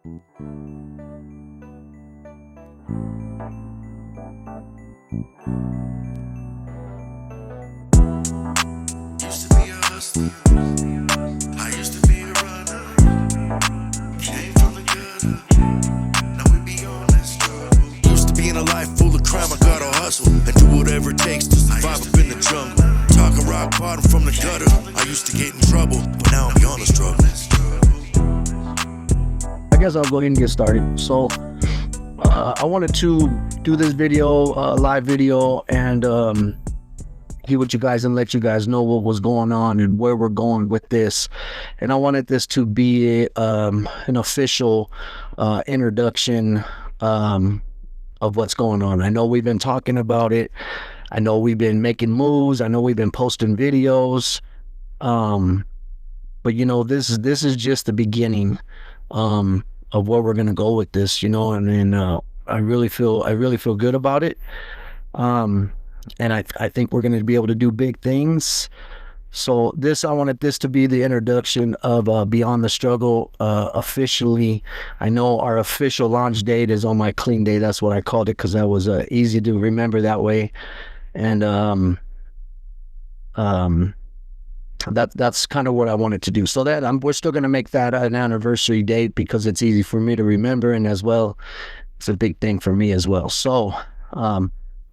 Used to be a hustler. I used to be a runner. Came from the gutter. Now we be on that struggle. Used to be in a life full of crime. I gotta hustle and do whatever it takes to survive up in the jungle. Talking rock bottom from the gutter. I used to get in trouble, but now I'm beyond the struggle. I guess I'll go ahead and get started. So I wanted to do this video, live video, and get with you guys and let you guys know what was going on and where we're going with this. And I wanted this to be an official introduction of what's going on. I know we've been talking about it. I know we've been making moves. I know we've been posting videos. But you know, this is just the beginning of where we're gonna go with this, you know, and I really feel good about it. And I think we're gonna be able to do big things. So I wanted this to be the introduction of Beyond the Struggle officially. I know our official launch date is on my clean day. That's what I called it because that was easy to remember that way. And that's kind of what I wanted to do. So that we're still going to make that an anniversary date because it's easy for me to remember, and as well, it's a big thing for me as well. So,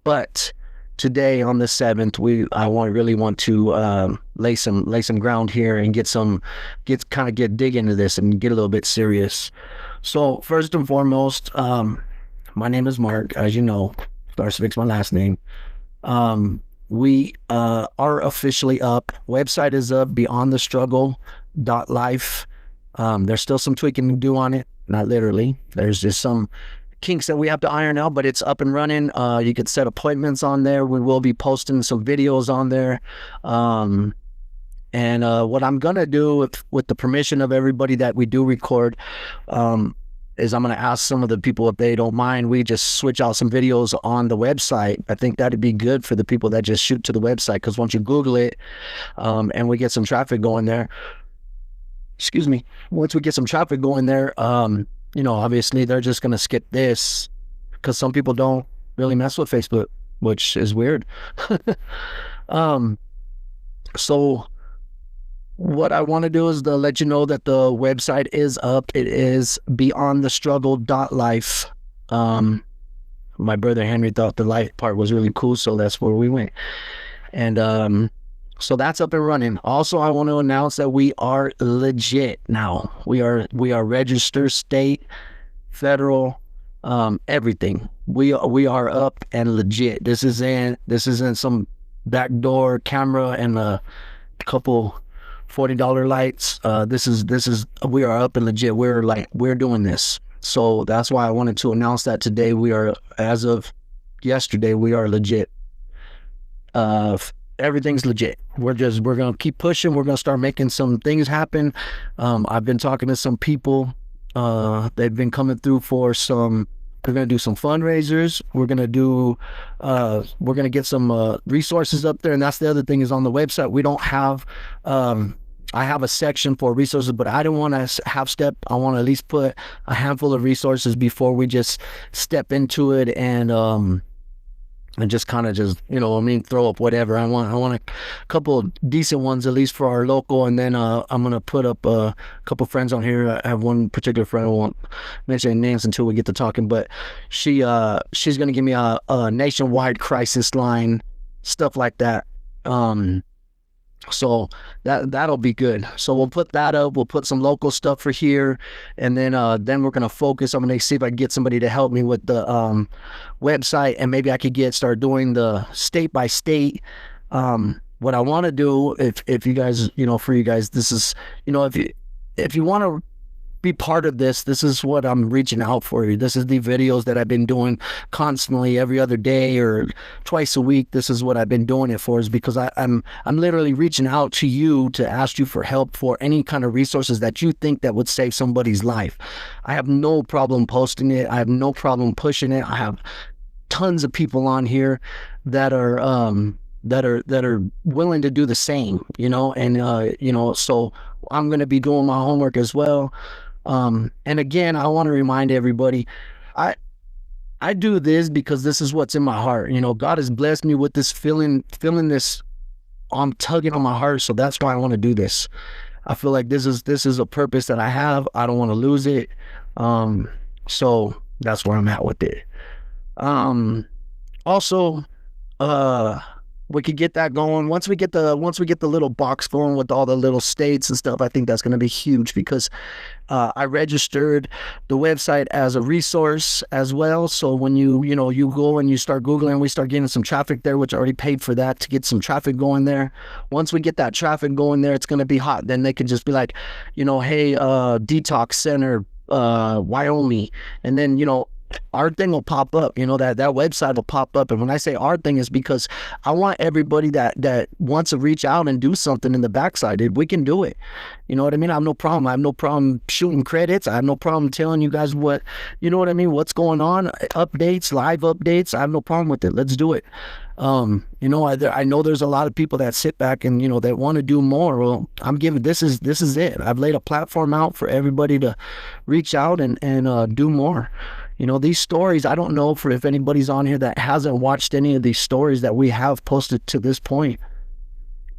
but today on the 7th, I really want to lay some ground here and get dig into this and get a little bit serious. So first and foremost, my name is Mark, as you know. Starcevic's my last name. We are officially up. Website is up, beyondthestruggle.life. There's still some tweaking to do on it, not literally. There's just some kinks that we have to iron out, but it's up and running. You could set appointments on there. We will be posting some videos on there. And what I'm gonna do with the permission of everybody that we do record, is I'm going to ask some of the people if they don't mind, we just switch out some videos on the website. I think that'd be good for the people that just shoot to the website, because once you Google it, and we get some traffic going there, once we get some traffic going there, you know, obviously they're just going to skip this, because some people don't really mess with Facebook, which is weird. So what I want to do is to let you know that the website is up. It is beyondthestruggle.life. My brother Henry thought the life part was really cool, so that's where we went. And so that's up and running. Also, I want to announce that we are legit now. We are registered, state, federal, everything. We are up and legit. This isn't some backdoor camera and a couple $40 lights. We are up and legit. We're doing this. So that's why I wanted to announce that today. We are, as of yesterday, we are legit. Everything's legit. We're going to keep pushing. We're going to start making some things happen. I've been talking to some people. They've been coming through for some. We're going to do some fundraisers. We're going to get some resources up there. And that's the other thing, is on the website, we don't have, I have a section for resources, but I don't want to half-step. I want to at least put a handful of resources before we just step into it and just kind of you know, throw up whatever. I want a couple of decent ones, at least for our local, and then I'm gonna put up a couple friends on here. I have one particular friend, I won't mention any names until we get to talking, but she's gonna give me a nationwide crisis line, stuff like that. So that'll be good. So we'll put that up. We'll put some local stuff for here, and then we're gonna focus. I'm gonna see if I can get somebody to help me with the website, and maybe I could start doing the state by state. What I want to do, if you guys, you know, for you guys, this is, you know, if you want to be part of this is what I'm reaching out for you. This is the videos that I've been doing constantly every other day or twice a week. This is what I've been doing it for, is because I'm literally reaching out to you to ask you for help for any kind of resources that you think that would save somebody's life. I have no problem posting it. I have no problem pushing it. I have tons of people on here that are willing to do the same, you know, and you know, so I'm going to be doing my homework as well. And again, I want to remind everybody, I I do this because this is what's in my heart. You know, God has blessed me with this feeling this. I'm tugging on my heart, so that's why I want to do this. I feel like this is a purpose that I have. I don't want to lose it. Um, so that's where I'm at with it. Um, Also, uh, we could get that going once we get the little box going with all the little states and stuff. I think that's going to be huge because I registered the website as a resource as well. So when you go and you start Googling, we start getting some traffic there, which I already paid for that to get some traffic going there. Once we get that traffic going there, it's going to be hot. Then they can just be like, hey, detox center, Wyoming. And then, our thing will pop up, that website will pop up. And when I say our thing is because I want everybody that wants to reach out and do something in the backside. We can do it. You know what I mean? I have no problem. I have no problem shooting credits. I have no problem telling you guys what's going on, updates, live updates. I have no problem with it. Let's do it. I know there's a lot of people that sit back and, that want to do more. Well, this is it. I've laid a platform out for everybody to reach out and do more. These stories, I don't know if anybody's on here that hasn't watched any of these stories that we have posted to this point.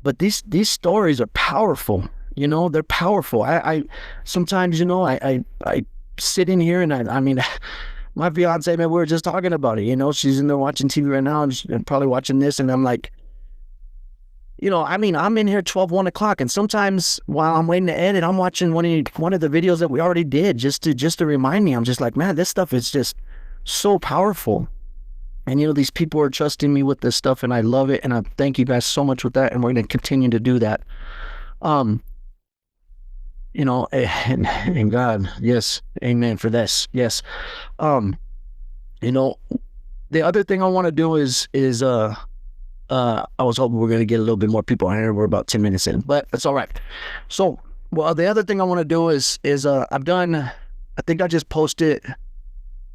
But these stories are powerful. They're powerful. I sometimes, I sit in here and I mean, my fiance, man, we were just talking about it. She's in there watching TV right now and probably watching this. And I'm like, I'm in here 1 o'clock, and sometimes while I'm waiting to edit, I'm watching one of the videos that we already did just to remind me. I'm just like, man, this stuff is just so powerful. And these people are trusting me with this stuff, and I love it, and I thank you guys so much with that, and we're going to continue to do that. And God, yes, amen for this. Yes. The other thing I want to do is I was hoping we're going to get a little bit more people on here. We're about 10 minutes in, but that's all right. So, the other thing I want to do is I think I just posted,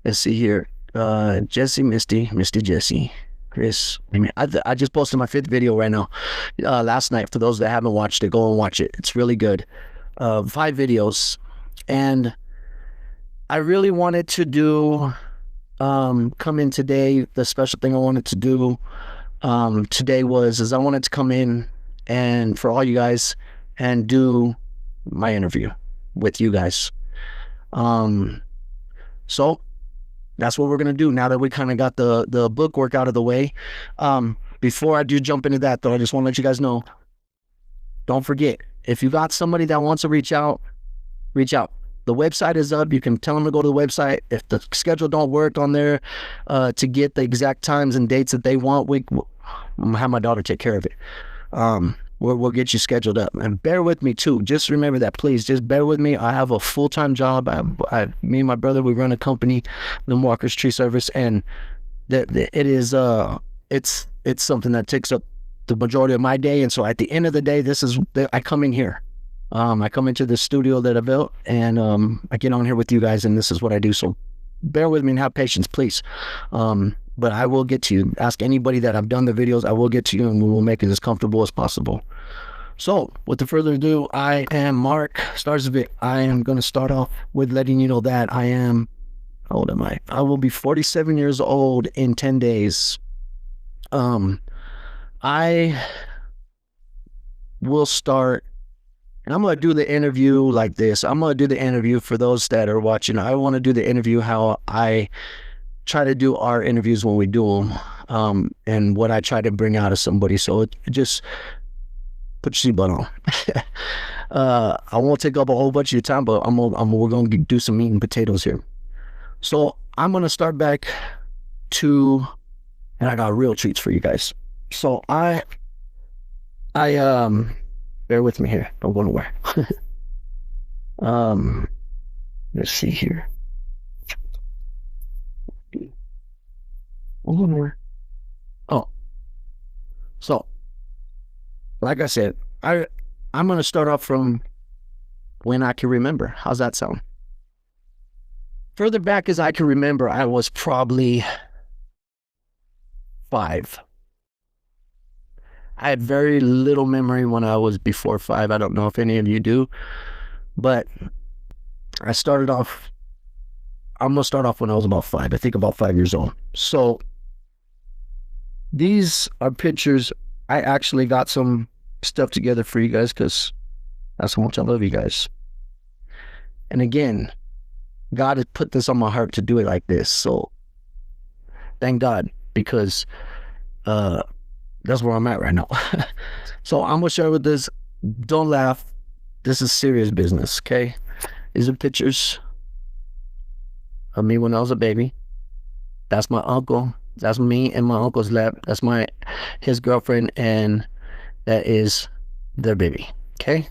let's see here, Jesse, Misty, Jesse, Chris. I just posted my 5th video right now, last night. For those that haven't watched it, go and watch it. It's really good. 5 videos. And I really wanted to do, come in today. The special thing I wanted to do today is I wanted to come in and for all you guys and do my interview with you guys. So that's what we're going to do now that we kind of got the book work out of the way. Before I do jump into that though, I just want to let you guys know, don't forget, if you got somebody that wants to reach out. The website is up. You can tell them to go to the website. If the schedule don't work on there to get the exact times and dates that they want, I'm gonna have my daughter take care of it. We'll get you scheduled up. And bear with me too. Just remember that, please. Just bear with me. I have a full-time job. Me and my brother, we run a company, Lim Walker's Tree Service, and it is it's something that takes up the majority of my day. And so at the end of the day, I come in here. I come into the studio that I built, and I get on here with you guys, and this is what I do. So bear with me and have patience, please. But I will get to you. Ask anybody that I've done the videos. I will get to you, and we will make it as comfortable as possible. So without further ado, I am Mark Starcevic. I am going to start off with letting you know that how old am I? I will be 47 years old in 10 days. I will start. And I'm going to do the interview like this. I'm going to do the interview for those that are watching. I want to do the interview how I try to do our interviews when we do them, and what I try to bring out of somebody. So just put your seatbelt on. I won't take up a whole bunch of your time, but we're going to do some meat and potatoes here. So I'm going to start back and I got real treats for you guys. So I bear with me here. Don't go nowhere. Let's see here. Oh, so like I said, I'm gonna start off from when I can remember. How's that sound? Further back as I can remember, I was probably 5. I had very little memory when I was before 5. I don't know if any of you do, but I started off. I'm gonna start off when I was about 5. I think about 5 years old. So these are pictures. I actually got some stuff together for you guys because that's how much I love you guys. And again, God has put this on my heart to do it like this. So thank God, because uh that's where I'm at right now. So I'm gonna share with this. Don't laugh. This is serious business, okay? These are pictures of me when I was a baby. That's my uncle. That's me and my uncle's lap. That's his girlfriend, and that is their baby. Okay?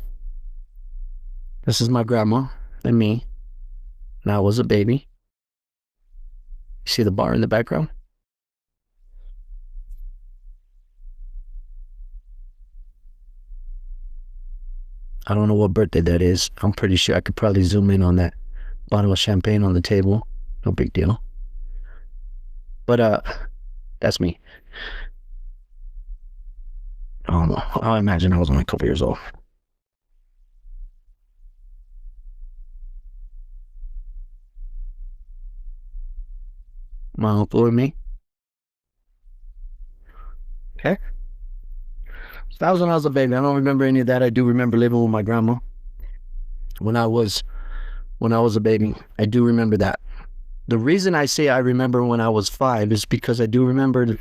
This is my grandma and me when I was a baby. See the bar in the background? I don't know what birthday that is. I'm pretty sure I could probably zoom in on that bottle of champagne on the table. No big deal. But that's me. I don't know. I imagine I was only a couple years old. My uncle and me. Okay. So that was when I was a baby. I don't remember any of that. I do remember living with my grandma when I was a baby. I do remember that. The reason I say I remember when I was 5 is because I do remember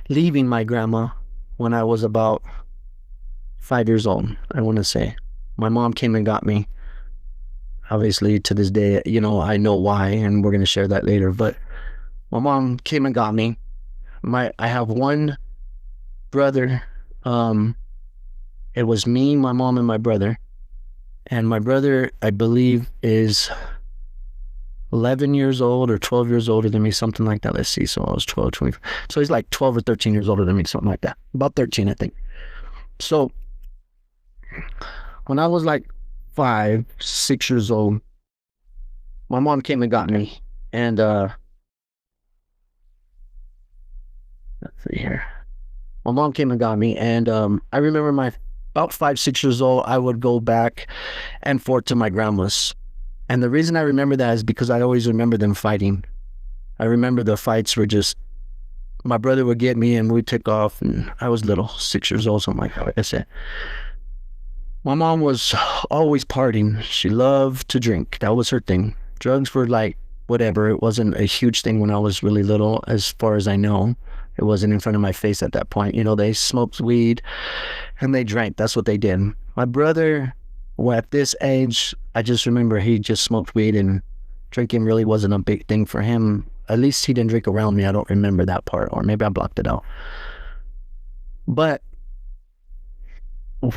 leaving my grandma when I was about 5 years old. I want to say my mom came and got me. Obviously, to this day, I know why, and we're going to share that later. But my mom came and got me. I have one brother. It was me, my mom, and my brother. And my brother, I believe, is 11 years old or 12 years older than me, something like that. Let's see. So I was 12, 20. So he's like 12 or 13 years older than me, something like that. About 13, I think. So when I was like 5, 6 years old, my mom came and got me. And let's see here. My mom came and got me. And I remember about 5, 6 years old, I would go back and forth to my grandma's. And the reason I remember that is because I always remember them fighting. I remember the fights were just, my brother would get me and we'd take off, and I was little, 6 years old, something like that. Like I said, my mom was always partying. She loved to drink. That was her thing. Drugs were like whatever. It wasn't a huge thing when I was really little, as far as I know. It wasn't in front of my face at that point. They smoked weed and they drank. That's what they did. My brother, well, at this age, I just remember he just smoked weed, and drinking really wasn't a big thing for him. At least he didn't drink around me. I don't remember that part, or maybe I blocked it out. But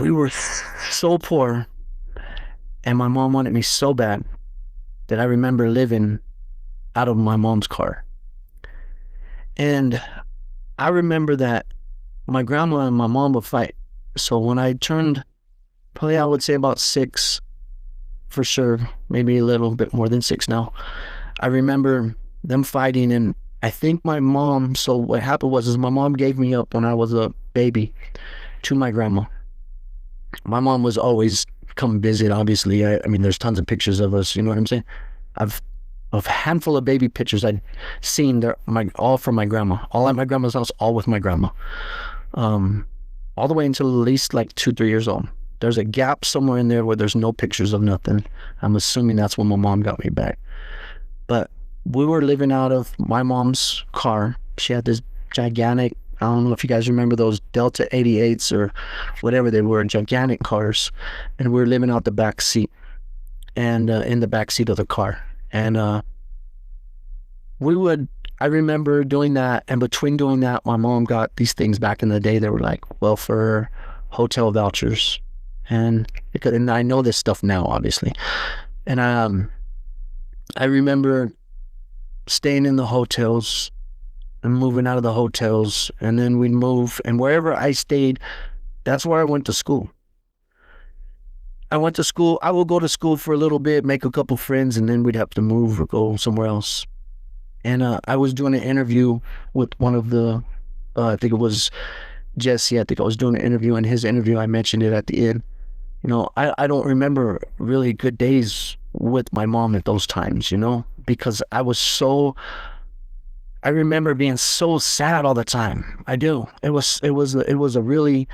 we were so poor, and my mom wanted me so bad that I remember living out of my mom's car. And I remember that my grandma and my mom would fight. So when I turned, probably I would say about 6, for sure, maybe a little bit more than 6 now, I remember them fighting. And I think my mom, so what happened was my mom gave me up when I was a baby to my grandma. My mom was always come visit, obviously. I mean, there's tons of pictures of us, you know what I'm saying? I've a handful of baby pictures I'd seen there, all from my grandma, all at my grandma's house, all with my grandma, all the way until at least like 2, 3 years old. There's a gap somewhere in there where there's no pictures of nothing. I'm assuming that's when my mom got me back. But we were living out of my mom's car. She had this gigantic, I don't know if you guys remember those Delta 88s or whatever they were, gigantic cars. And we were living out the back seat, and in the back seat of the car. And I remember doing that. And between doing that, my mom got these things back in the day. They were like welfare, hotel vouchers. And I know this stuff now, obviously. And I remember staying in the hotels and moving out of the hotels, and then we'd move, and wherever I stayed, that's where I went to school. I would go to school for a little bit, make a couple friends, and then we'd have to move or go somewhere else. And I was doing an interview with one of the, I think it was Jesse. I think I was doing an interview, and his interview, I mentioned it at the end. I don't remember really good days with my mom at those times, because I remember being so sad all the time. I do. It was a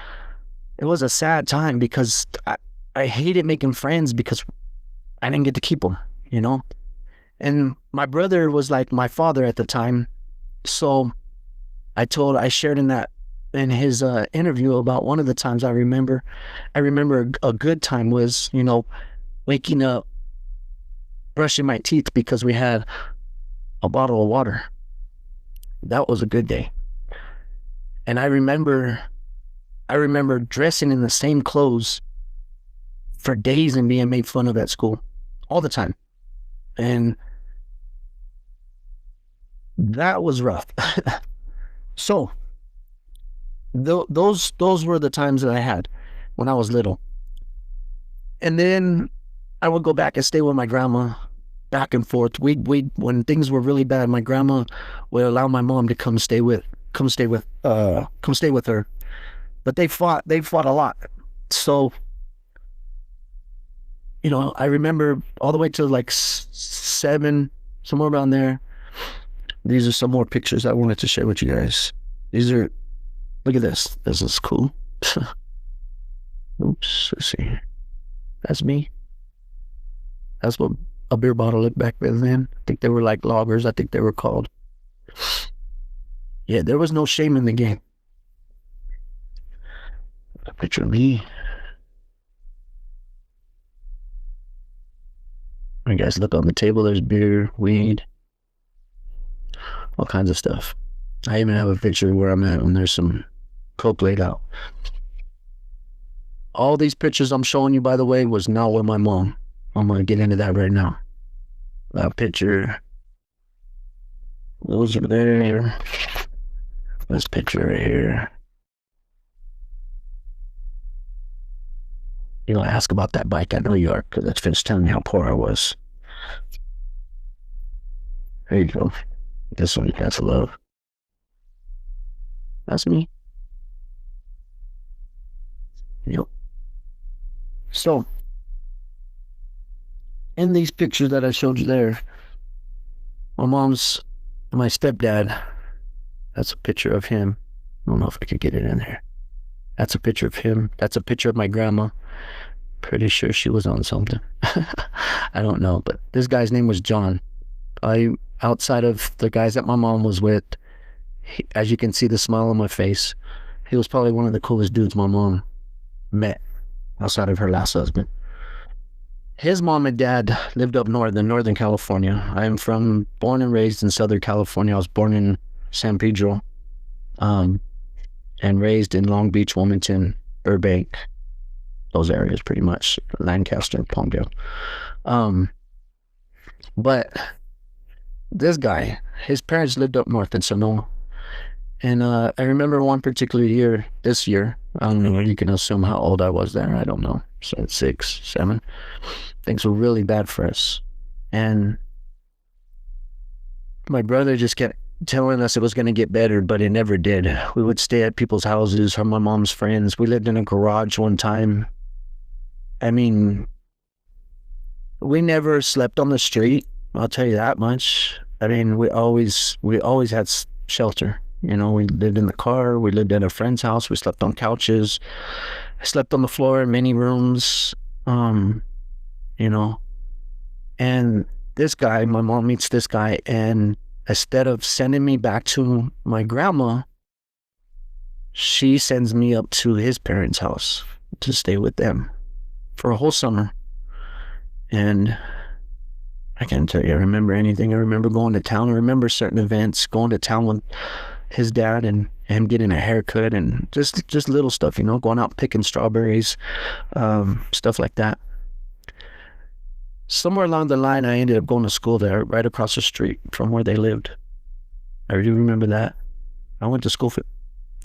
sad time because I hated making friends because I didn't get to keep them, you know? And my brother was like my father at the time. So I shared in his interview about one of the times I remember a good time was, waking up, brushing my teeth because we had a bottle of water. That was a good day. And I remember dressing in the same clothes for days and being made fun of at school all the time. And that was rough. So those were the times that I had when I was little. And then I would go back and stay with my grandma, back and forth. We when things were really bad, my grandma would allow my mom to come stay with her. But they fought a lot. So, I remember all the way to like 7, somewhere around there. These are some more pictures I wanted to share with you guys. Look at this. This is cool. Oops, let's see. That's me. That's what a beer bottle looked back then. I think they were like loggers, I think they were called. Yeah, there was no shame in the game. A picture of me. You guys look on the table, there's beer, weed, all kinds of stuff. I even have a picture where I'm at when there's some coke laid out. All these pictures I'm showing you, by the way, was not with my mom. I'm going to get into that right now. That picture. Those are there. This picture right here. Ask about that bike. I know you are, because that's finished telling me how poor I was. There you go. This one, that's love. That's me. Yep. So, in these pictures that I showed you there, my stepdad, that's a picture of him. I don't know if I could get it in there. That's a picture of him. That's a picture of my grandma. Pretty sure she was on something. I don't know, but this guy's name was John. Outside of the guys that my mom was with, as you can see the smile on my face, he was probably one of the coolest dudes my mom met outside of her last husband. His mom and dad lived up north in Northern California. I am born and raised in Southern California. I was born in San Pedro, and raised in Long Beach, Wilmington, Burbank, those areas pretty much, Lancaster, Palmdale. But this guy, his parents lived up north in Sonoma. And I remember one particular year, this year, I don't know, you can assume how old I was there. I don't know, 6, 7. Things were really bad for us. And my brother just kept telling us it was going to get better, but it never did. We would stay at people's houses, or my mom's friends. We lived in a garage one time. I mean, we never slept on the street, I'll tell you that much. I mean, we always had shelter. We lived in the car. We lived at a friend's house. We slept on couches. I slept on the floor in many rooms. And this guy, my mom meets this guy, and instead of sending me back to my grandma, she sends me up to his parents' house to stay with them for a whole summer. And I can't tell you I remember anything. I remember going to town. I remember certain events, going to town with his dad and him getting a haircut and just little stuff, going out picking strawberries, stuff like that. Somewhere along the line, I ended up going to school there, right across the street from where they lived. I do remember that. I went to school for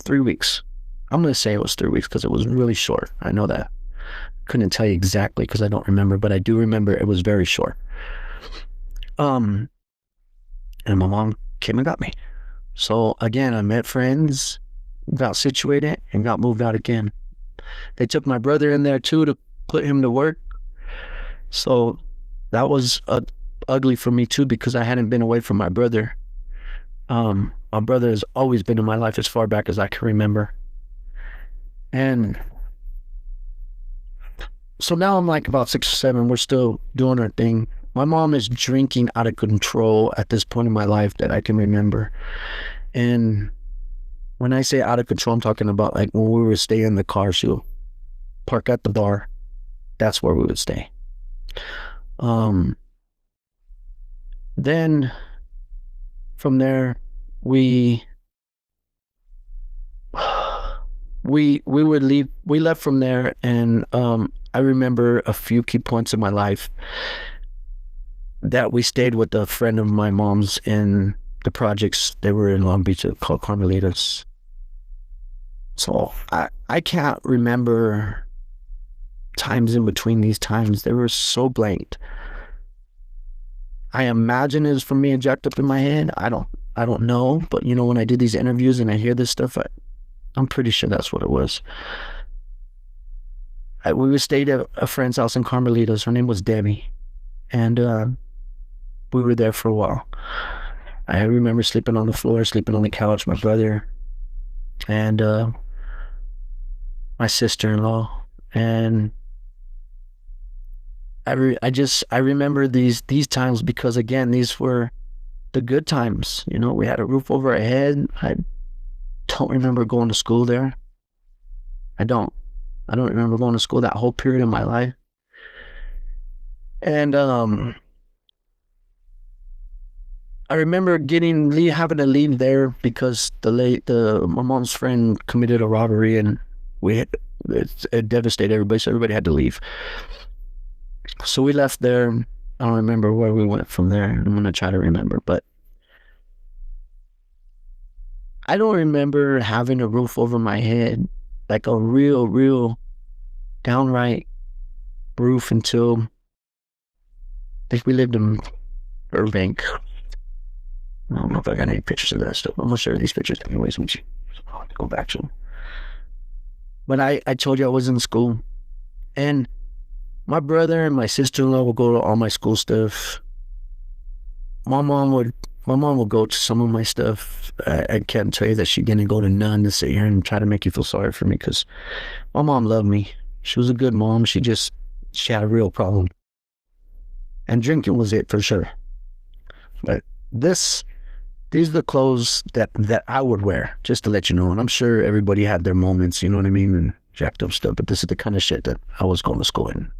3 weeks. I'm going to say it was 3 weeks because it was really short. I know that. Couldn't tell you exactly because I don't remember, but I do remember it was very short. And my mom came and got me. So again, I met friends, got situated, and got moved out again. They took my brother in there too to put him to work. So that was ugly for me too, because I hadn't been away from my brother. My brother has always been in my life as far back as I can remember. And so now I'm like about 6 or 7. We're still doing our thing. My mom is drinking out of control at this point in my life that I can remember. And when I say out of control, I'm talking about like when we would stay in the car, she'll park at the bar. That's where we would stay. Um, then from there, we we would leave. We left from there, and I remember a few key points in my life that we stayed with a friend of my mom's in the projects. They were in Long Beach called Carmelitas. So I can't remember times in between these times. They were so blanked. I imagine it's from being jacked up in my head. I don't know, but you know, when I did these interviews and I hear this stuff, I'm pretty sure that's what it was. We stayed at a friend's house in Carmelitas. Her name was Debbie, and we were there for a while. I remember sleeping on the floor, sleeping on the couch. My brother and my sister-in-law, and I remember these times because again, these were the good times. You know, we had a roof over our head. I don't remember going to school there. I don't. I don't remember going to school that whole period of my life. And I remember having to leave there because my mom's friend committed a robbery, and it devastated everybody, so everybody had to leave. So we left there. I don't remember where we went from there. I'm gonna try to remember, but I don't remember having a roof over my head, like a real downright roof, until I think we lived in Burbank. I don't know if I got any pictures of that stuff. I'm gonna share these pictures anyways. I'll have to go back to them. But I told you I was in school, and my brother and my sister-in-law would go to all my school stuff. My mom would go to some of my stuff. I can't tell you that she didn't go to none to sit here and try to make you feel sorry for me, because my mom loved me. She was a good mom. She had a real problem, and drinking was it for sure. But these are the clothes that I would wear, just to let you know. And I'm sure everybody had their moments, you know what I mean, and jacked up stuff. But this is the kind of shit that I was going to school in.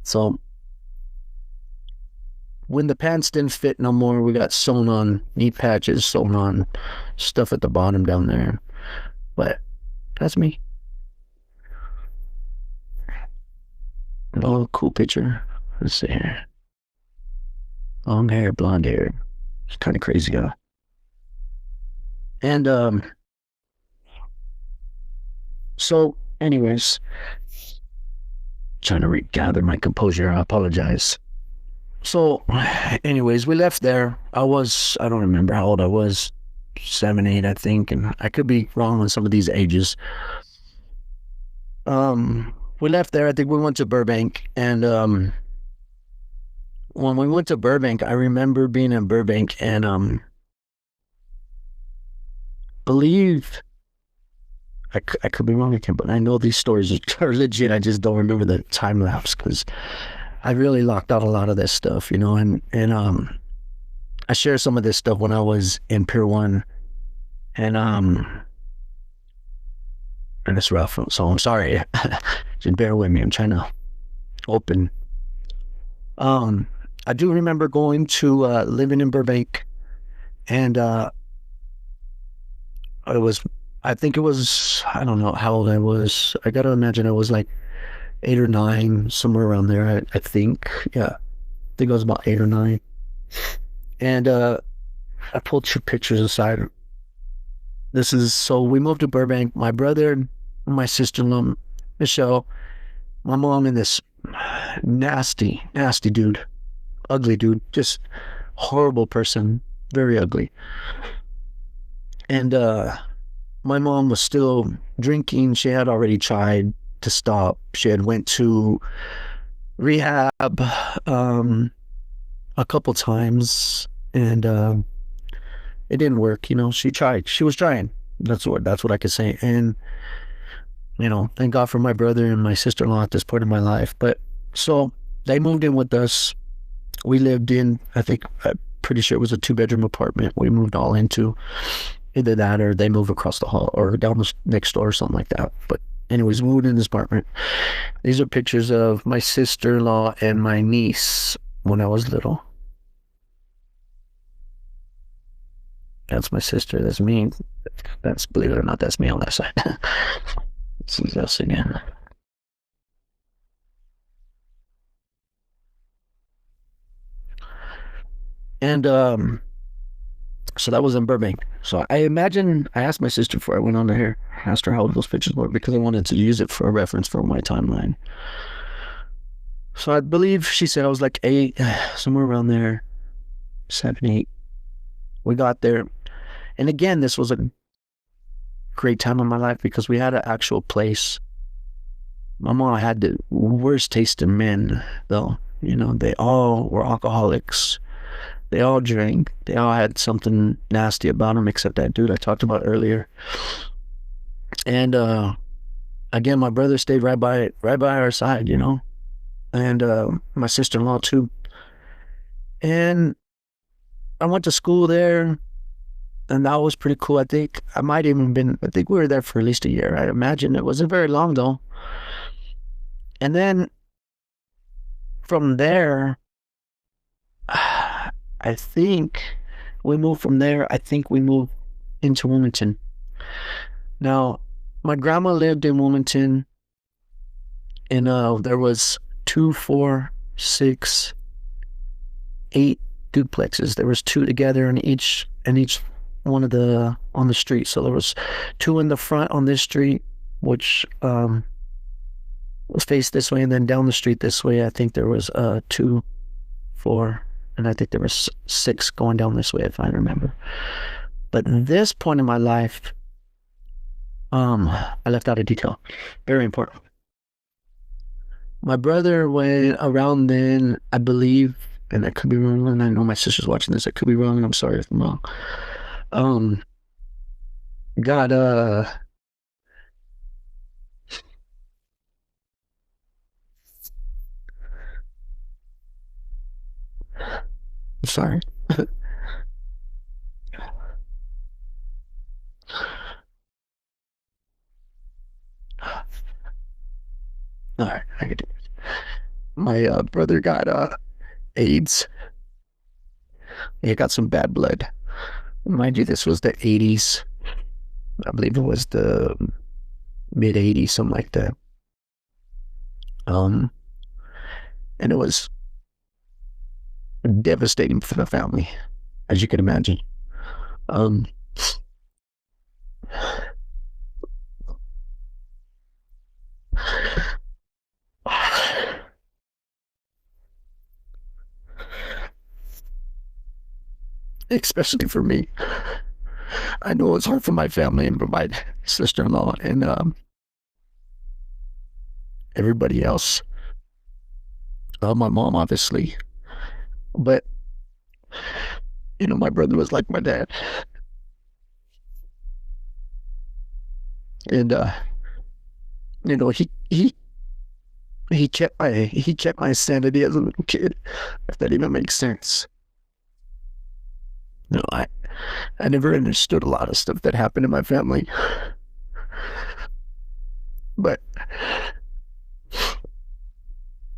So when the pants didn't fit no more, we got sewn on knee patches, sewn on stuff at the bottom down there. But that's me. Oh, cool picture. Let's see here. Long hair, blonde hair. It's kind of crazy, huh? And so anyways, trying to regather my composure. I apologize. So anyways, we left there. I don't remember how old I was, 7, 8, I think, and I could be wrong on some of these ages. We left there. I think we went to Burbank, and when we went to Burbank, I remember being in Burbank, and believe I could be wrong again, but I know these stories are legit. I just don't remember the time lapse, because I really locked out a lot of this stuff, you know, and I shared some of this stuff when I was in Pier 1, and it's rough, so I'm sorry. Just bear with me. I'm trying to open. I do remember going to living in Burbank, and I think it was, I don't know how old I was. I gotta imagine I was like 8 or 9, somewhere around there. I think, yeah, I think I was about 8 or 9. And I pulled 2 pictures aside. So we moved to Burbank. My brother, my sister-in-law, Michelle, my mom, and this nasty dude, ugly dude, just horrible person, very ugly. And my mom was still drinking. She had already tried to stop. She had went to rehab, um, a couple times, and it didn't work. She tried. She was trying. That's what I could say. And thank God for my brother and my sister-in-law at this point in my life. But so they moved in with us. We lived in, I think, I'm pretty sure it was a two-bedroom apartment. We moved all into either that or they moved across the hall or down the next door or something like that. But anyways, we moved in this apartment. These are pictures of my sister-in-law and my niece when I was little. That's my sister. That's me. That's, believe it or not, that's me on that side. See us again. And so that was in Burbank. So I asked my sister before I went on to here, asked her how old those pictures were because I wanted to use it for a reference for my timeline. So I believe she said I was like 8, somewhere around there, 7, 8. We got there. And again, this was a great time in my life because we had an actual place. My mom had the worst taste in men, though. They all were alcoholics. They all drank. They all had something nasty about them, except that dude I talked about earlier. And again, my brother stayed right by our side, and my sister-in-law too. And I went to school there, and that was pretty cool. I think I think we were there for at least a year. I imagine it wasn't very long though. And then from there, I think we moved from there. I think we moved into Wilmington. Now, my grandma lived in Wilmington, and there was 2, 4, 6, 8 duplexes. There was 2 together in each one of the on the street. So there was 2 in the front on this street, which was faced this way, and then down the street this way. I think there was 2, 4, and I think there was 6 going down this way, if I remember. But at this point in my life, I left out a detail, very important. My brother went around then, I believe, and I could be wrong, and I know my sister's watching this. I could be wrong, and I'm sorry if I'm wrong. Um, got I'm sorry. All right, I could do it. My brother got AIDS. He got some bad blood. Mind you, this was the 80s. I believe it was the mid 80s, something like that. Um, and it was devastating for the family, as you can imagine. Um, especially for me. I know it's hard for my family and for my sister-in-law and everybody else. My mom, obviously, but my brother was like my dad, and he checked my sanity as a little kid, if that even makes sense. No, I never understood a lot of stuff that happened in my family, but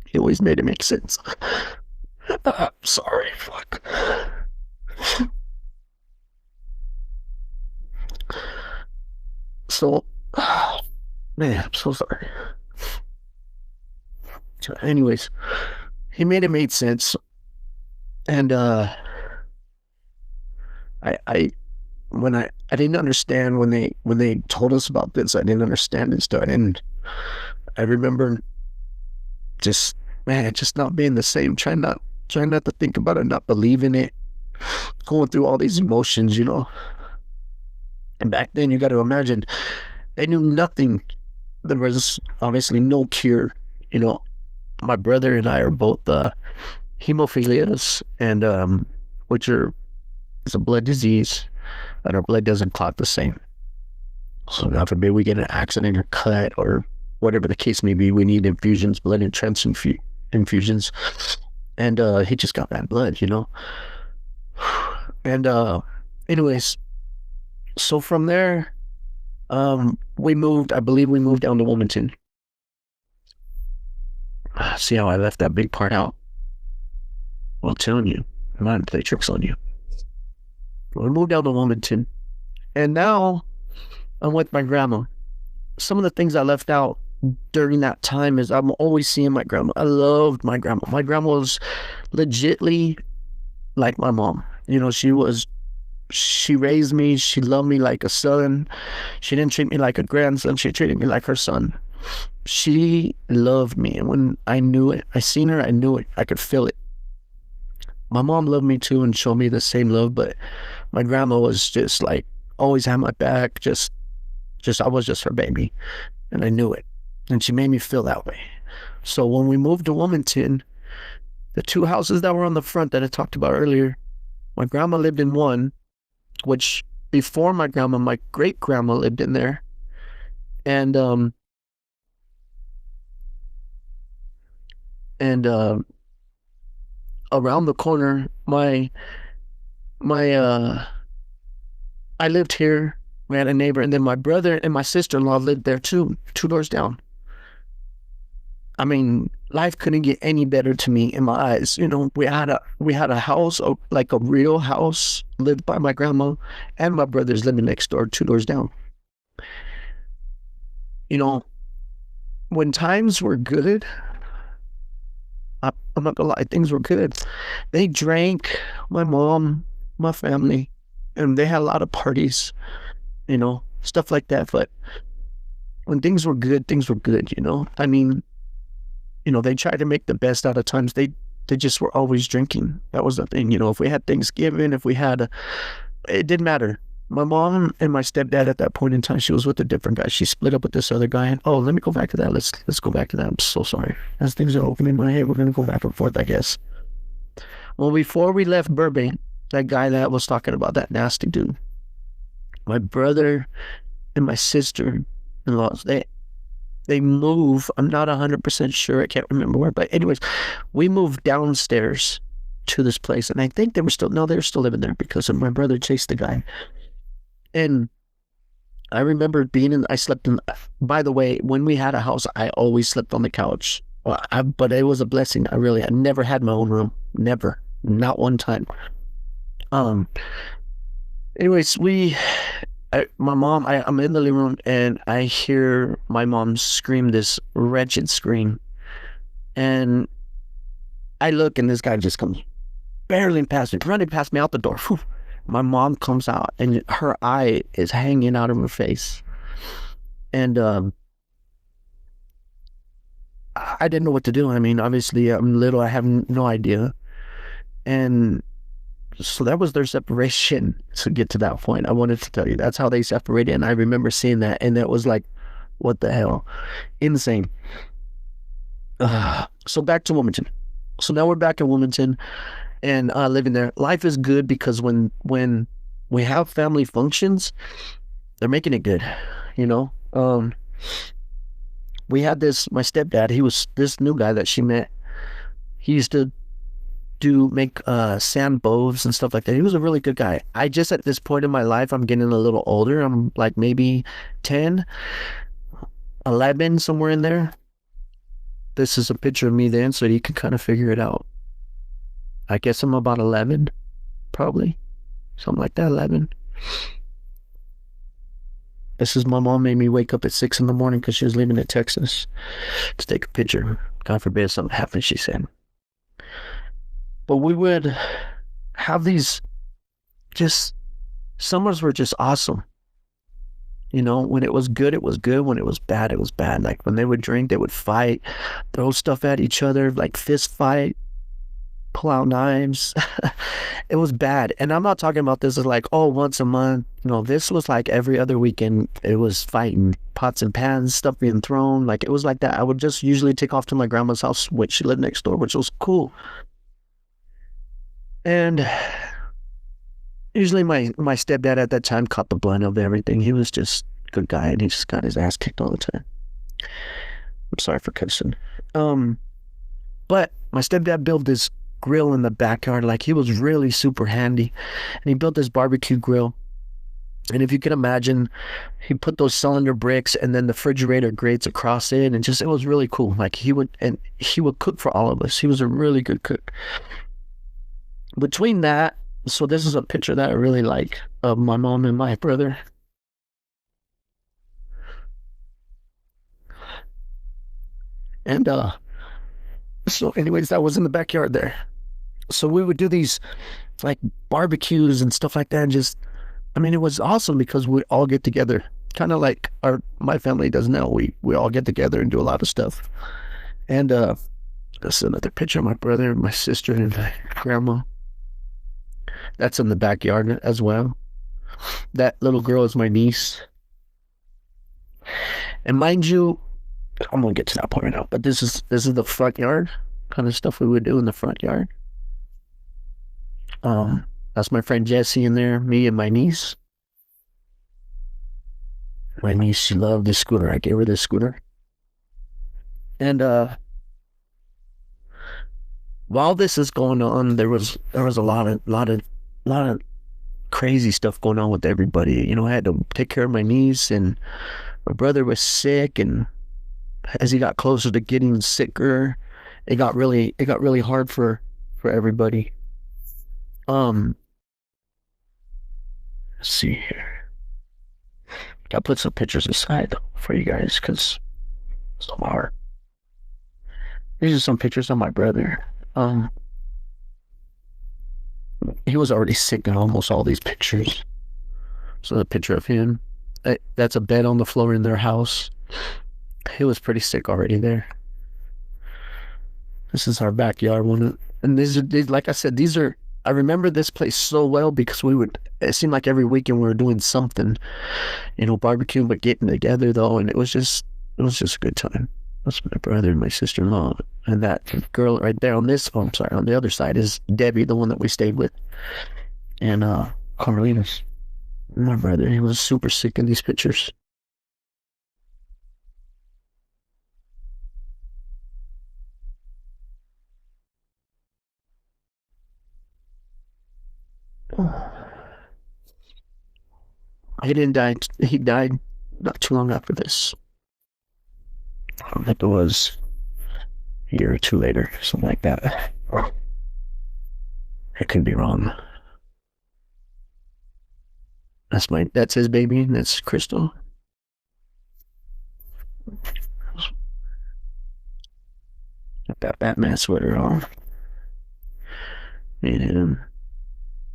he always made it make sense. I'm sorry, fuck. So, man, I'm so sorry. So anyways, he made it made sense, and I when I didn't understand when they told us about this. I didn't understand it. So I remember just, man, just not being the same. Trying not to think about it, not believing it, going through all these emotions. And back then, you got to imagine they knew nothing. There was obviously no cure, you know, my brother and I are both hemophilias, and which are it's a blood disease, and our blood doesn't clot the same. So God forbid we get in an accident or cut or whatever the case may be, we need infusions, blood and infusions. And he just got bad blood, you know. And anyways, so from there, we moved. I believe we moved down to Wilmington. See how I left that big part out? Well, I'm telling you, I'm not to play tricks on you. We moved down to Wilmington, and now I'm with my grandma. Some of the things I left out during that time is I'm always seeing my grandma. I loved my grandma. My grandma was legitly like my mom. You know, she raised me. She loved me like a son. She didn't treat me like a grandson. She treated me like her son. She loved me. And when I knew it, I seen her, I knew it. I could feel it. My mom loved me too and showed me the same love, but my grandma was just like, always had my back. I was just her baby. And I knew it. And she made me feel that way. So when we moved to Wilmington, the two houses that were on the front that I talked about earlier, my grandma lived in one, which before my grandma, my great grandma lived in there. And around the corner, my I lived here. We had a neighbor, and then my brother and my sister-in-law lived there too, two doors down. I mean, life couldn't get any better to me in my eyes. You know, we had a house, like a real house, lived by my grandma, and my brother's living next door, two doors down. You know, when times were good, I'm not gonna lie, things were good. They drank, my mom, my family, and they had a lot of parties, you know, stuff like that. But when things were good, you know. I mean, you know, they tried to make the best out of times. They just were always drinking. That was the thing, you know. If we had Thanksgiving, if we had, it didn't matter. My mom and my stepdad at that point in time, she was with a different guy. She split up with this other guy. And oh, let me go back to that. Let's go back to that. I'm so sorry. As things are opening in my head, we're gonna go back and forth, I guess. Well, before we left Burbank, that guy that was talking about, that nasty dude, my brother and my sister-in-laws, they move. I'm not 100% sure. I can't remember where, but anyways, we moved downstairs to this place, and I think they were still living there because my brother chased the guy. And I remember I slept in, by the way, when we had a house, I always slept on the couch. Well, but it was a blessing. I never had my own room. Never. Not one time. Anyways, my mom, I'm in the living room and I hear my mom scream this wretched scream. And I look and this guy just comes barreling past me, running past me out the door. Whew. My mom comes out and her eye is hanging out of her face. And I didn't know what to do. I mean, obviously I'm little, I have no idea. And so that was their separation to get to that point. I wanted to tell you, that's how they separated. And I remember seeing that, and that was like, what the hell? Insane. So back to Wilmington. So now we're back in Wilmington and living there. Life is good because when we have family functions, they're making it good, you know? We had my stepdad, he was this new guy that she met. He used to make sand bows and stuff like that. He was a really good guy. I just, at this point in my life, I'm getting a little older. I'm like maybe 10, 11, somewhere in there. This is a picture of me then, so you can kind of figure it out. I guess I'm about 11, probably. Something like that, 11. This is my mom made me wake up at 6 in the morning because she was leaving to Texas to take a picture. God forbid something happened, she said. But we would have these, just, summers were just awesome. You know, when it was good, it was good. When it was bad, it was bad. Like when they would drink, they would fight, throw stuff at each other, like fist fight, pull out knives. It was bad. And I'm not talking about this as like, oh, once a month. No, this was like every other weekend. It was fighting, pots and pans, stuff being thrown. Like it was like that. I would just usually take off to my grandma's house, which she lived next door, which was cool. And usually my stepdad at that time caught the brunt of everything. He was just a good guy and he just got his ass kicked all the time. I'm sorry for cussing. Um, but my stepdad built this grill in the backyard. Like he was really super handy. And he built this barbecue grill. And if you can imagine, he put those cylinder bricks and then the refrigerator grates across it, and just it was really cool. Like he would cook for all of us. He was a really good cook. Between that, so this is a picture that I really like of my mom and my brother. And so anyways, that was in the backyard there. So we would do these like barbecues and stuff like that, and just I mean it was awesome because we all get together. Kind of like our my family does now. We all get together and do a lot of stuff. And this is another picture of my brother, my sister, and my grandma. That's in the backyard as well. That little girl is my niece. And mind you, I'm gonna get to that point right now. But this is the front yard, kind of stuff we would do in the front yard. That's my friend Jesse in there, me and my niece. My niece, she loved this scooter. I gave her this scooter. And while this is going on, there was a lot of crazy stuff going on with everybody. You know, I had to take care of my niece, and my brother was sick, and as he got closer to getting sicker, it got really hard for everybody. Um, let's see here. I put some pictures aside for you guys because it's hard. These are some pictures of my brother. Um, he was already sick in almost all these pictures. So the picture of him. That's a bed on the floor in their house. He was pretty sick already there. This is our backyard one, and these like I said, these are. I remember this place so well because we would. It seemed like every weekend we were doing something, barbecue, but getting together though, and it was just a good time. That's my brother and my sister-in-law, and that girl right there on this. Oh, I'm sorry, on the other side is Debbie, the one that we stayed with, and Carlinas, my brother. He was super sick in these pictures. He didn't die. He died not too long after this. I think it was a year or two later, something like that. I could be wrong. That's his baby, and that's Crystal. Got that Batman sweater on. Me and him.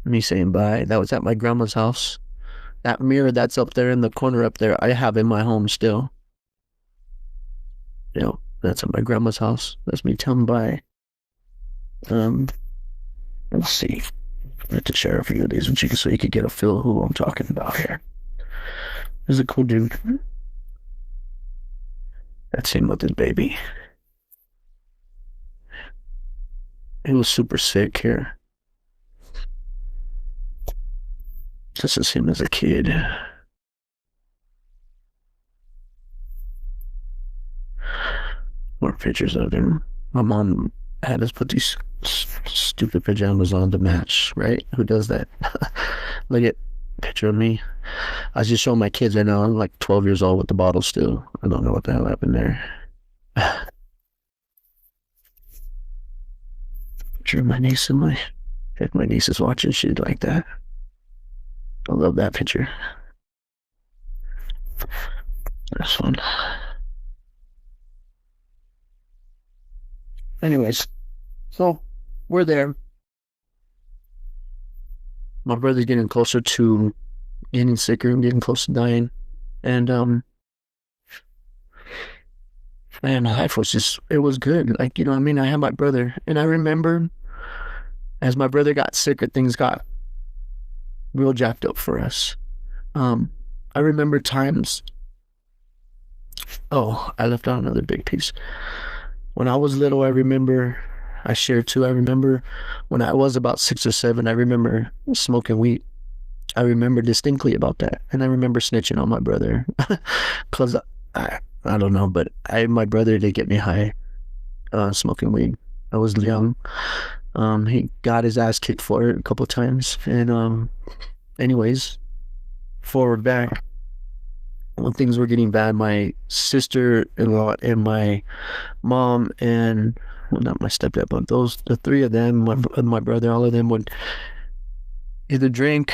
Me saying bye. That was at my grandma's house. That mirror that's up there in the corner up there, I have in my home still. That's at my grandma's house. That's me telling bye. Um, let's see. I have to share a few of these with you so you could get a feel of who I'm talking about here. This is a cool dude. That's him with his baby. He was super sick here. This is him as a kid. More pictures of him. My mom had us put these stupid pajamas on to match, right? Who does that? Look at picture of me. I was just showing my kids right now. I'm like 12 years old with the bottle still. I don't know what the hell happened there. Picture of my niece and if my niece is watching, she'd like that. I love that picture. This one. Anyways, so we're there. My brother's getting closer to getting sicker and getting close to dying. And man, life was just it was good. Like, I had my brother. And I remember As my brother got sicker, things got real jacked up for us. Um, I remember times. Oh, I left out another big piece. When I was little, I remember. I shared too. I remember when I was about 6 or 7. I remember smoking weed. I remember distinctly about that, and I remember snitching on my brother, cause I don't know, but my brother did get me high, smoking weed. I was young. He got his ass kicked for it a couple of times, and anyways, forward back when things were getting bad, my sister-in-law and my mom and well, not my stepdad, but the three of them, my brother, all of them would either drink,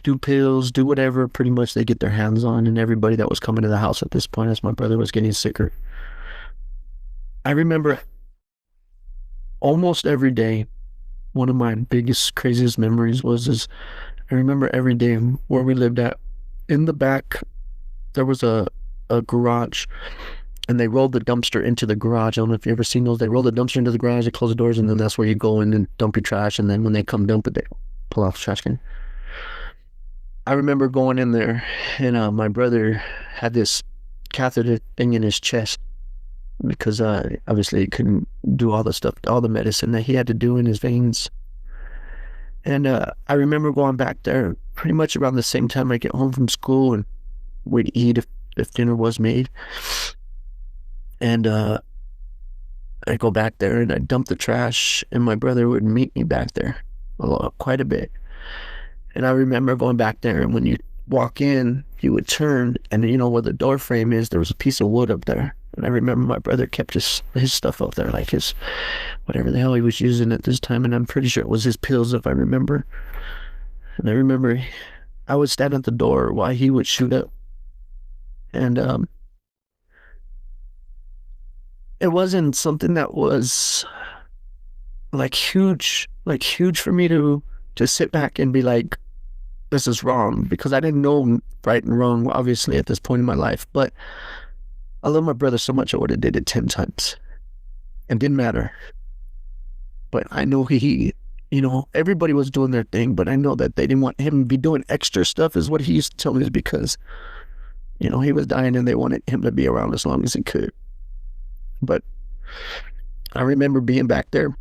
do pills, do whatever pretty much they get their hands on, and everybody that was coming to the house at this point as my brother was getting sicker. I remember almost every day, one of my biggest, craziest memories is I remember every day where we lived at. In the back, there was a garage, and they rolled the dumpster into the garage. I don't know if you've ever seen those. They roll the dumpster into the garage, they close the doors, and then that's where you go in and dump your trash, and then when they come dump it, they pull off the trash can. I remember going in there, and my brother had this catheter thing in his chest because obviously he couldn't do all the stuff, all the medicine that he had to do in his veins. And I remember going back there pretty much around the same time I get home from school, and we'd eat if dinner was made. And I go back there and I dump the trash, and my brother would meet me back there quite a bit. And I remember going back there, and when you walk in, you would turn, and you know where the door frame is, there was a piece of wood up there. And I remember my brother kept his stuff up there, like his whatever the hell he was using at this time, and I'm pretty sure it was his pills if I remember. And I remember I would stand at the door while he would shoot up. And it wasn't something that was like huge for me to sit back and be like, this is wrong, because I didn't know right and wrong, obviously, at this point in my life. But I love my brother so much I would have did it 10 times. It didn't matter. But I know everybody was doing their thing, but I know that they didn't want him to be doing extra stuff, is what he used to tell me, is because, he was dying and they wanted him to be around as long as he could. But I remember being back there,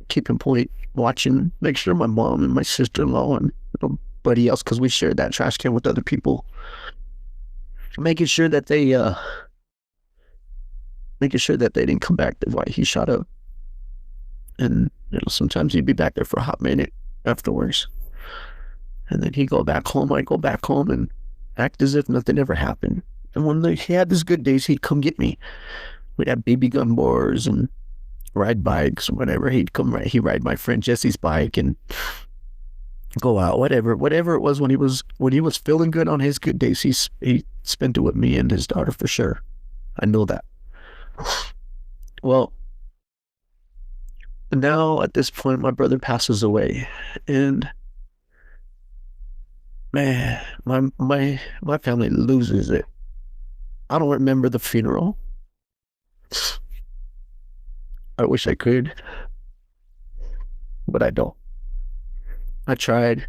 keeping point, watching, make sure my mom and my sister-in-law and nobody else, because we shared that trash can with other people, making sure that they didn't come back to why he shot up. And sometimes he'd be back there for a hot minute afterwards, and then he'd go back home. I'd go back home and act as if nothing ever happened. And when he had his good days, he'd come get me. We'd have BB gun bars and ride bikes, whatever. He'd ride my friend Jesse's bike and go out, whatever it was. When he was feeling good on his good days, he spent it with me and his daughter for sure. I know that. Well, now at this point, my brother passes away, and man, my family loses it. I don't remember the funeral. I wish I could, but I don't. I tried.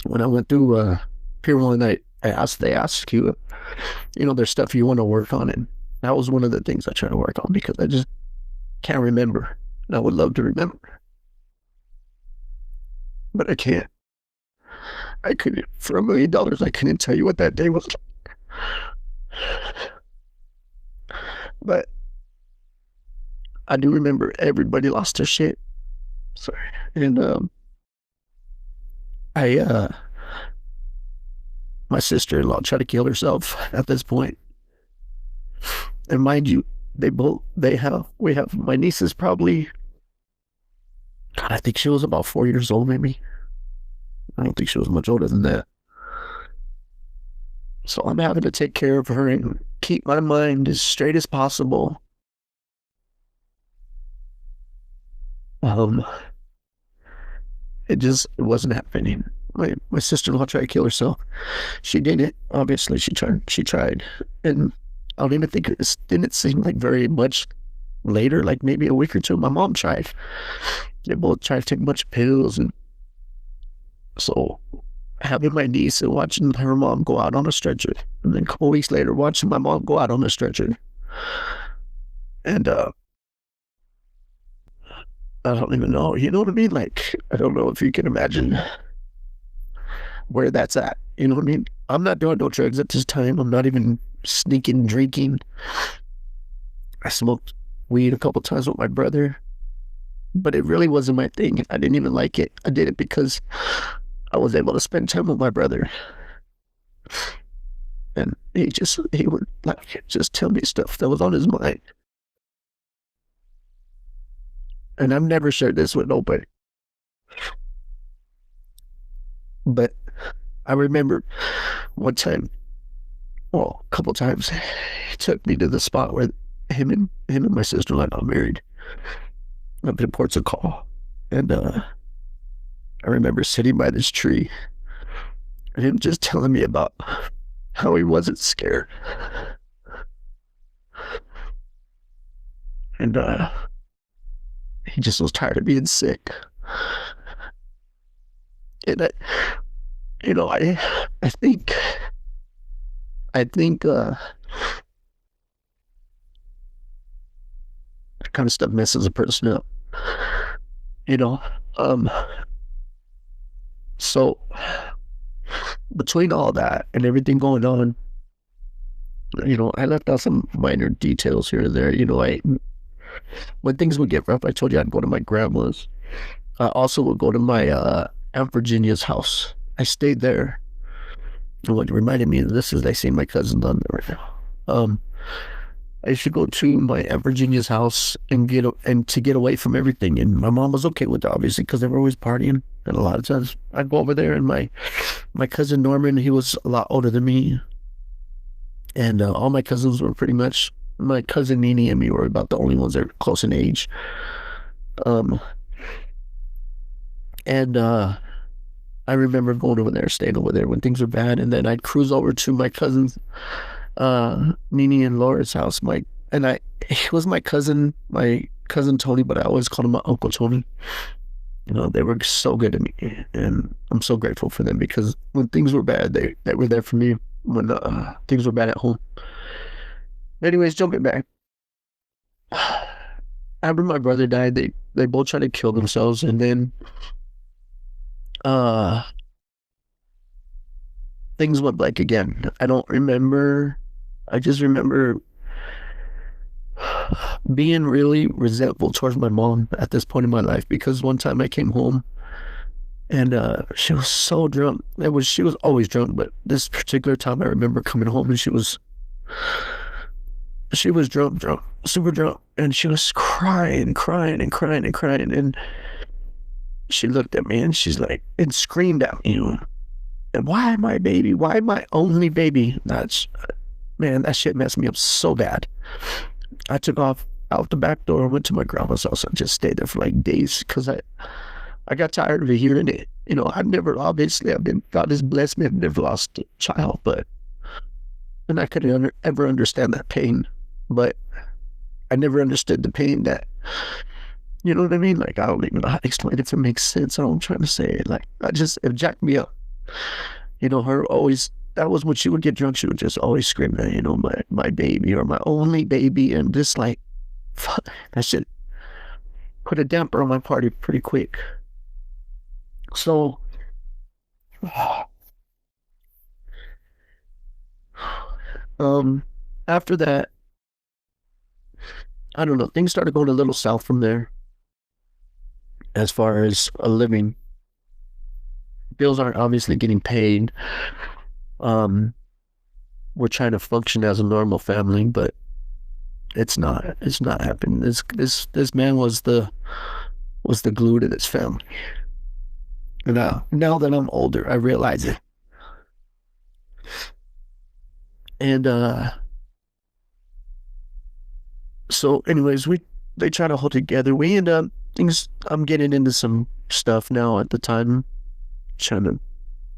When I went through Pier 1 night, they asked you, there's stuff you want to work on, and that was one of the things I try to work on, because I just can't remember. And I would love to remember, but I can't. I couldn't, for $1 million, I couldn't tell you what that day was like. But I do remember everybody lost their shit. Sorry. And my sister-in-law tried to kill herself at this point. And mind you, we have my niece is probably, God, I think she was about 4 years old, maybe. I don't think she was much older than that. So I'm having to take care of her and keep my mind as straight as possible. It wasn't happening. My sister-in-law tried to kill herself. She didn't. Obviously, she tried. And I don't even think it didn't seem like very much later, like maybe a week or two, my mom tried. They both tried to take a bunch of pills, and so having my niece and watching her mom go out on a stretcher, and then a couple weeks later, watching my mom go out on a stretcher, and I don't even know, you know what I mean? Like, I don't know if you can imagine where that's at. You know what I mean? I'm not doing no drugs at this time. I'm not even sneaking drinking. I smoked weed a couple times with my brother, but it really wasn't my thing. I didn't even like it. I did it because I was able to spend time with my brother. And he would like just tell me stuff that was on his mind. And I've never shared this with nobody. But I remember one time, well, a couple times, he took me to the spot where him and my sister-in-law got married up in Portugal. And I remember sitting by this tree and him just telling me about how he wasn't scared. And he just was tired of being sick. And I think that kind of stuff messes a person up, you know. Um, so between all that and everything going on, I left out some minor details here and there. When things would get rough, I told you I'd go to my grandma's. I also would go to my Aunt Virginia's house. I stayed there. And what reminded me of this is I see my cousin on there right now. I used to go to my Aunt Virginia's house and to get away from everything. And my mom was okay with that, obviously, because they were always partying. And a lot of times I'd go over there, and my cousin Norman, he was a lot older than me, and all my cousins were pretty much, my cousin Nene and me were about the only ones that were close in age. Um, and I remember going over there, staying over there when things were bad, and then I'd cruise over to my cousins, Nene and Laura's house. He was my cousin Tony, but I always called him my Uncle Tony. They were so good to me, and I'm so grateful for them, because when things were bad, they were there for me when things were bad at home. Anyways, jumping back. After my brother died, they both tried to kill themselves, and then things went black again. I don't remember. I just remember being really resentful towards my mom at this point in my life, because one time I came home and she was so drunk. She was always drunk, but this particular time I remember coming home and she was drunk, super drunk, and she was crying, and she looked at me and she's like, and screamed at me, and why my baby? Why my only baby? Man, that shit messed me up so bad. I took off out the back door, went to my grandma's house, and just stayed there for like days, because I got tired of hearing it. God has blessed me, I've never lost a child, and I couldn't ever understand that pain, but I never understood the pain that, you know what I mean? Like, I don't even know how to explain it if it makes sense. I'm trying to say it. Like, it jacked me up. Her always, that was when she would get drunk, she would just always scream that, my baby, or my only baby, and just like, fuck, that shit put a damper on my party pretty quick. So, after that, I don't know, things started going a little south from there as far as a living. Bills aren't obviously getting paid. We're trying to function as a normal family, but it's not happening. This man was the glue to this family. And now that I'm older, I realize it. And so anyways, they try to hold together. We end up I'm getting into some stuff now at the time, trying to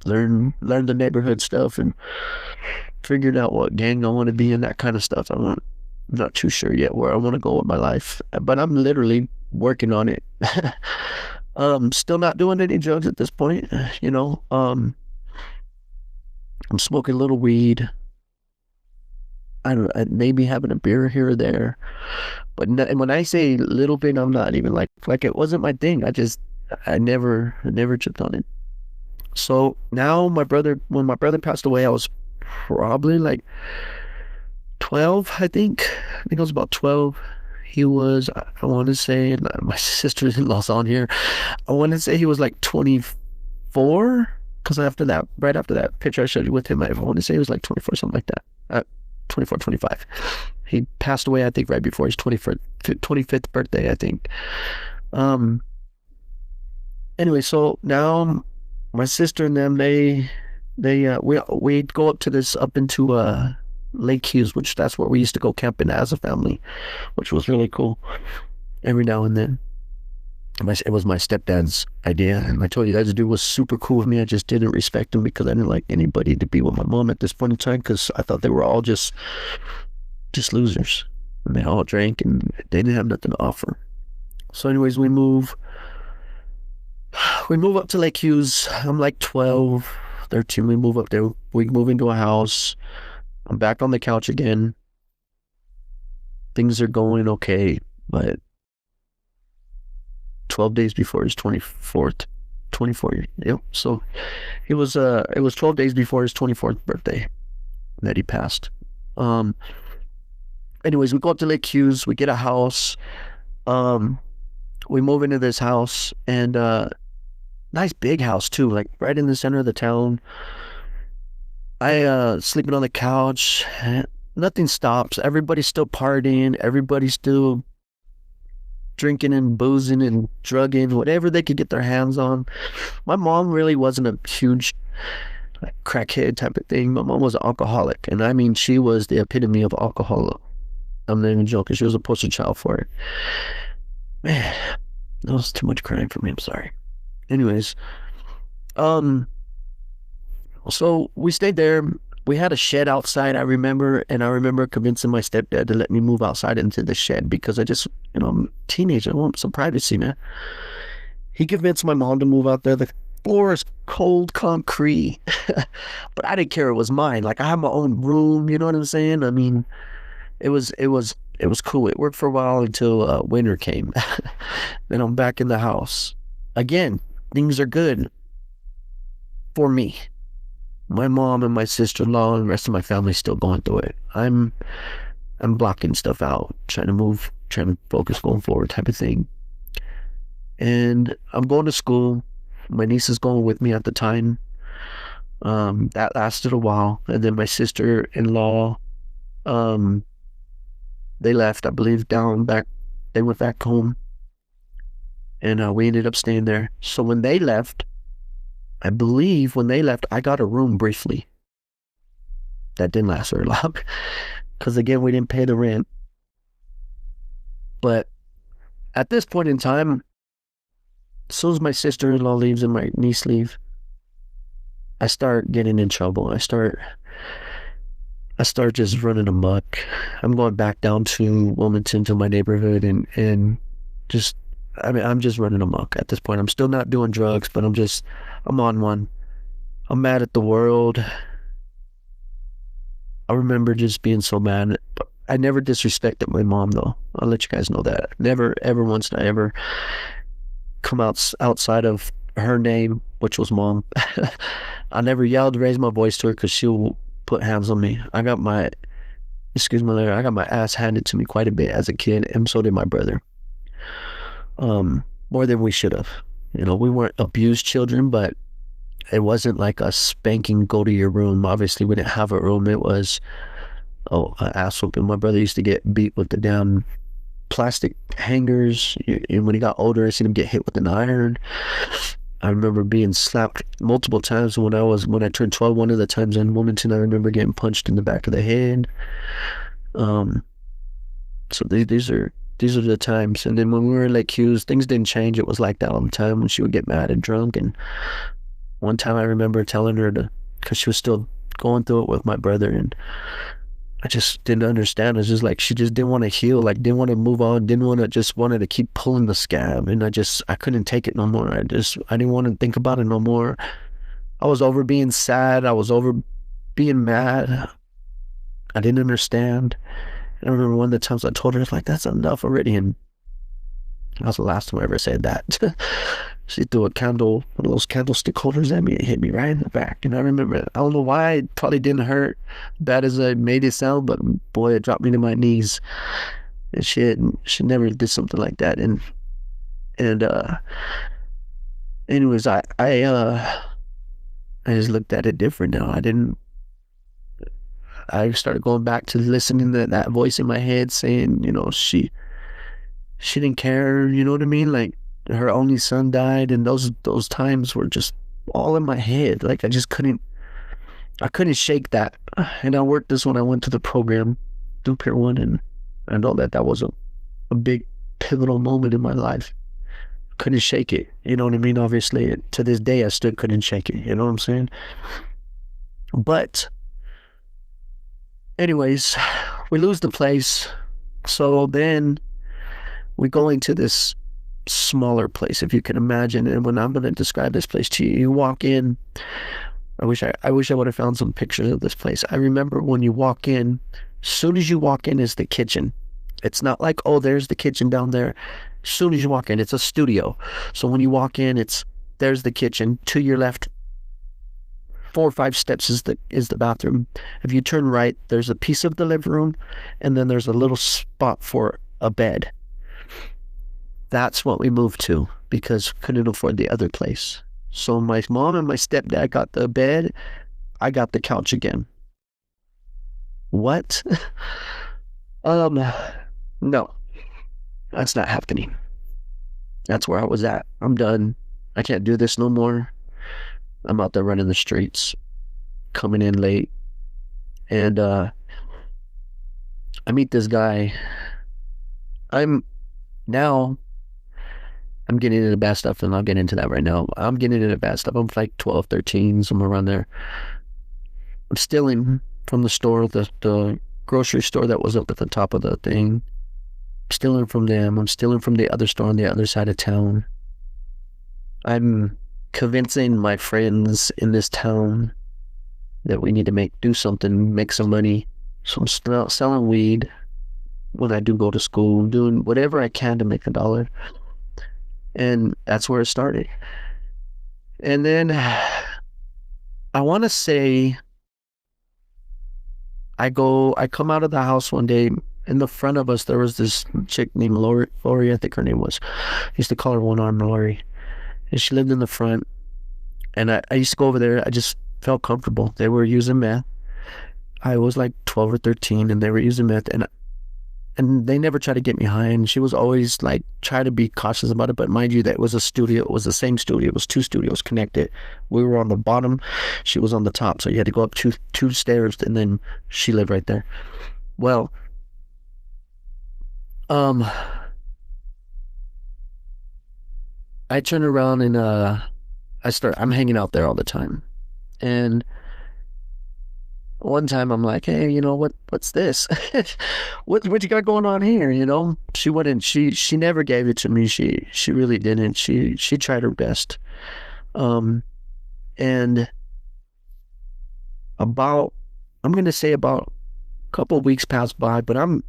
learn the neighborhood stuff and figuring out what gang I want to be in, that kind of stuff. I'm not too sure yet where I want to go with my life, but I'm literally working on it. Still not doing any drugs at this point, you know. I'm smoking a little weed. I don't know, maybe having a beer here or there. But and when I say little bit, I'm not even like it wasn't my thing. I never tripped on it. So now when my brother passed away, I was probably like 12, I think. I think I was about 12. He was, I want to say, and my sister-in-law's on here. I want to say he was like 24. Because right after that picture I showed you with him, I want to say he was like 24, something like that. 24, 25. He passed away, I think, right before his 25th birthday, I think. Um, anyway, so now my sister and them, we go up into Lake Hughes, which that's where we used to go camping as a family, which was really cool every now and then. It was my stepdad's idea, and I told you that dude was super cool with me. I just didn't respect him because I didn't like anybody to be with my mom at this point in time because I thought they were all just losers, and they all drank and they didn't have nothing to offer. So, anyways, we move up to Lake Hughes. I'm like 12, 13. We move up there. We move into a house. I'm back on the couch again. Things are going okay, but 12 days before his 24 year. Yep. So it was 12 days before his 24th birthday that he passed. Anyways, we go up to Lake Hughes, we get a house. We move into this house, and nice big house too, like right in the center of the town. I sleeping on the couch. Nothing stops. Everybody's still partying. Everybody's still drinking and boozing and drugging, whatever they could get their hands on. My mom really wasn't a huge like crackhead type of thing. My mom was an alcoholic, and I mean, she was the epitome of alcohol. I'm not even joking. She was a poster child for it. Man, that was too much crying for me. I'm sorry. Anyways, so we stayed there. We had a shed outside, I remember, and I remember convincing my stepdad to let me move outside into the shed because I just, I'm a teenager. I want some privacy, man. He convinced my mom to move out there. The floor is cold concrete, but I didn't care. It was mine. Like, I have my own room. You know what I'm saying? I mean, it was cool. It worked for a while until winter came. Then I'm back in the house again. Things are good for me. My mom and my sister-in-law and the rest of my family still going through it. I'm blocking stuff out, trying to focus going forward type of thing. And I'm going to school. My niece is going with me at the time. That lasted a while. And then my sister-in-law, they left, I believe, they went back home. And we ended up staying there. So when they left, I believe when they left, I got a room briefly. That didn't last very long. Because again, we didn't pay the rent. But at this point in time, as soon as my sister-in-law leaves and my niece leave, I start getting in trouble. I start just running amok. I'm going back down to Wilmington, to my neighborhood, and just, I'm just running amok at this point. I'm still not doing drugs, but I'm on one. I'm mad at the world. I remember just being so mad. I never disrespected my mom, though. I'll let you guys know that. Never, ever once did I ever come outside of her name, which was mom. I never yelled, raised my voice to her because she'll put hands on me. I got my ass handed to me quite a bit as a kid, and so did my brother. More than we should have. We weren't abused children, but it wasn't like a spanking, go to your room. Obviously, we didn't have a room. It was, an ass whooping. My brother used to get beat with the damn plastic hangers. And when he got older, I seen him get hit with an iron. I remember being slapped multiple times when I turned 12. One of the times in Wilmington, I remember getting punched in the back of the head. So these are the times. And then when we were in Lake Hughes, things didn't change. It was like that all the time when she would get mad and drunk. And one time I remember telling her because she was still going through it with my brother, and I just didn't understand. It's just like she just didn't want to heal, like didn't want to move on, didn't want to, just wanted to keep pulling the scab. And I couldn't take it no more. I didn't want to think about it no more. I was over being sad. I was over being mad. I didn't understand. And I remember one of the times I told her, it's like, that's enough already. And that was the last time I ever said that. She threw a candle, one of those candlestick holders at me and hit me right in the back. And I remember, I don't know why, it probably didn't hurt bad as I made it sound, but boy, it dropped me to my knees. And she never did something like that. And anyways, I just looked at it different now. I started going back to listening to that voice in my head saying, she didn't care, you know what I mean? Like her only son died, and those times were just all in my head. Like I couldn't shake that. And I worked this when I went to the program, through Pier 1, and I know that was a big pivotal moment in my life. Couldn't shake it, you know what I mean? Obviously, to this day, I still couldn't shake it, you know what I'm saying? But anyways, we lose the place. So then we go into this smaller place, if you can imagine. And when I'm going to describe this place to you, you walk in. I wish I would have found some pictures of this place. I remember when you walk in, as soon as you walk in is the kitchen. It's not like, oh, there's the kitchen down there. As soon as you walk in, it's a studio. So when you walk in, there's the kitchen. To your left, 4 or 5 steps is the bathroom. If you turn right, there's a piece of the living room, and then there's a little spot for a bed. That's what we moved to because we couldn't afford the other place. So my mom and my stepdad got the bed. I got the couch again. What? No, that's not happening. That's where I was at. I'm done. I can't do this no more. I'm out there running the streets, coming in late. And I meet this guy. I'm getting into bad stuff, and I'll get into that right now. I'm getting into bad stuff. I'm like 12, 13, somewhere around there. I'm stealing from the store, the grocery store that was up at the top of the thing. I'm stealing from them. I'm stealing from the other store on the other side of town. I'm convincing my friends in this town that we need to do something, make some money. So I'm selling weed when I do go to school, doing whatever I can to make $1. And that's where it started. And then I want to say I come out of the house one day. In the front of us, there was this chick named Lori, I think her name was. I used to call her One Arm Lori. And she lived in the front. And I used to go over there. I just felt comfortable. They were using meth. I was like 12 or 13, and they were using meth. And they never tried to get me high, and she was always like, try to be cautious about it. But mind you, that was a studio. It was the same studio. It was 2 studios connected. We were on the bottom. She was on the top. So you had to go up two stairs, and then she lived right there. Well, I turn around and I'm hanging out there all the time. And one time I'm like, hey, what's this? what you got going on here? She wouldn't, she never gave it to me. She really didn't. She tried her best. And I'm going to say about a couple of weeks passed by, but I'm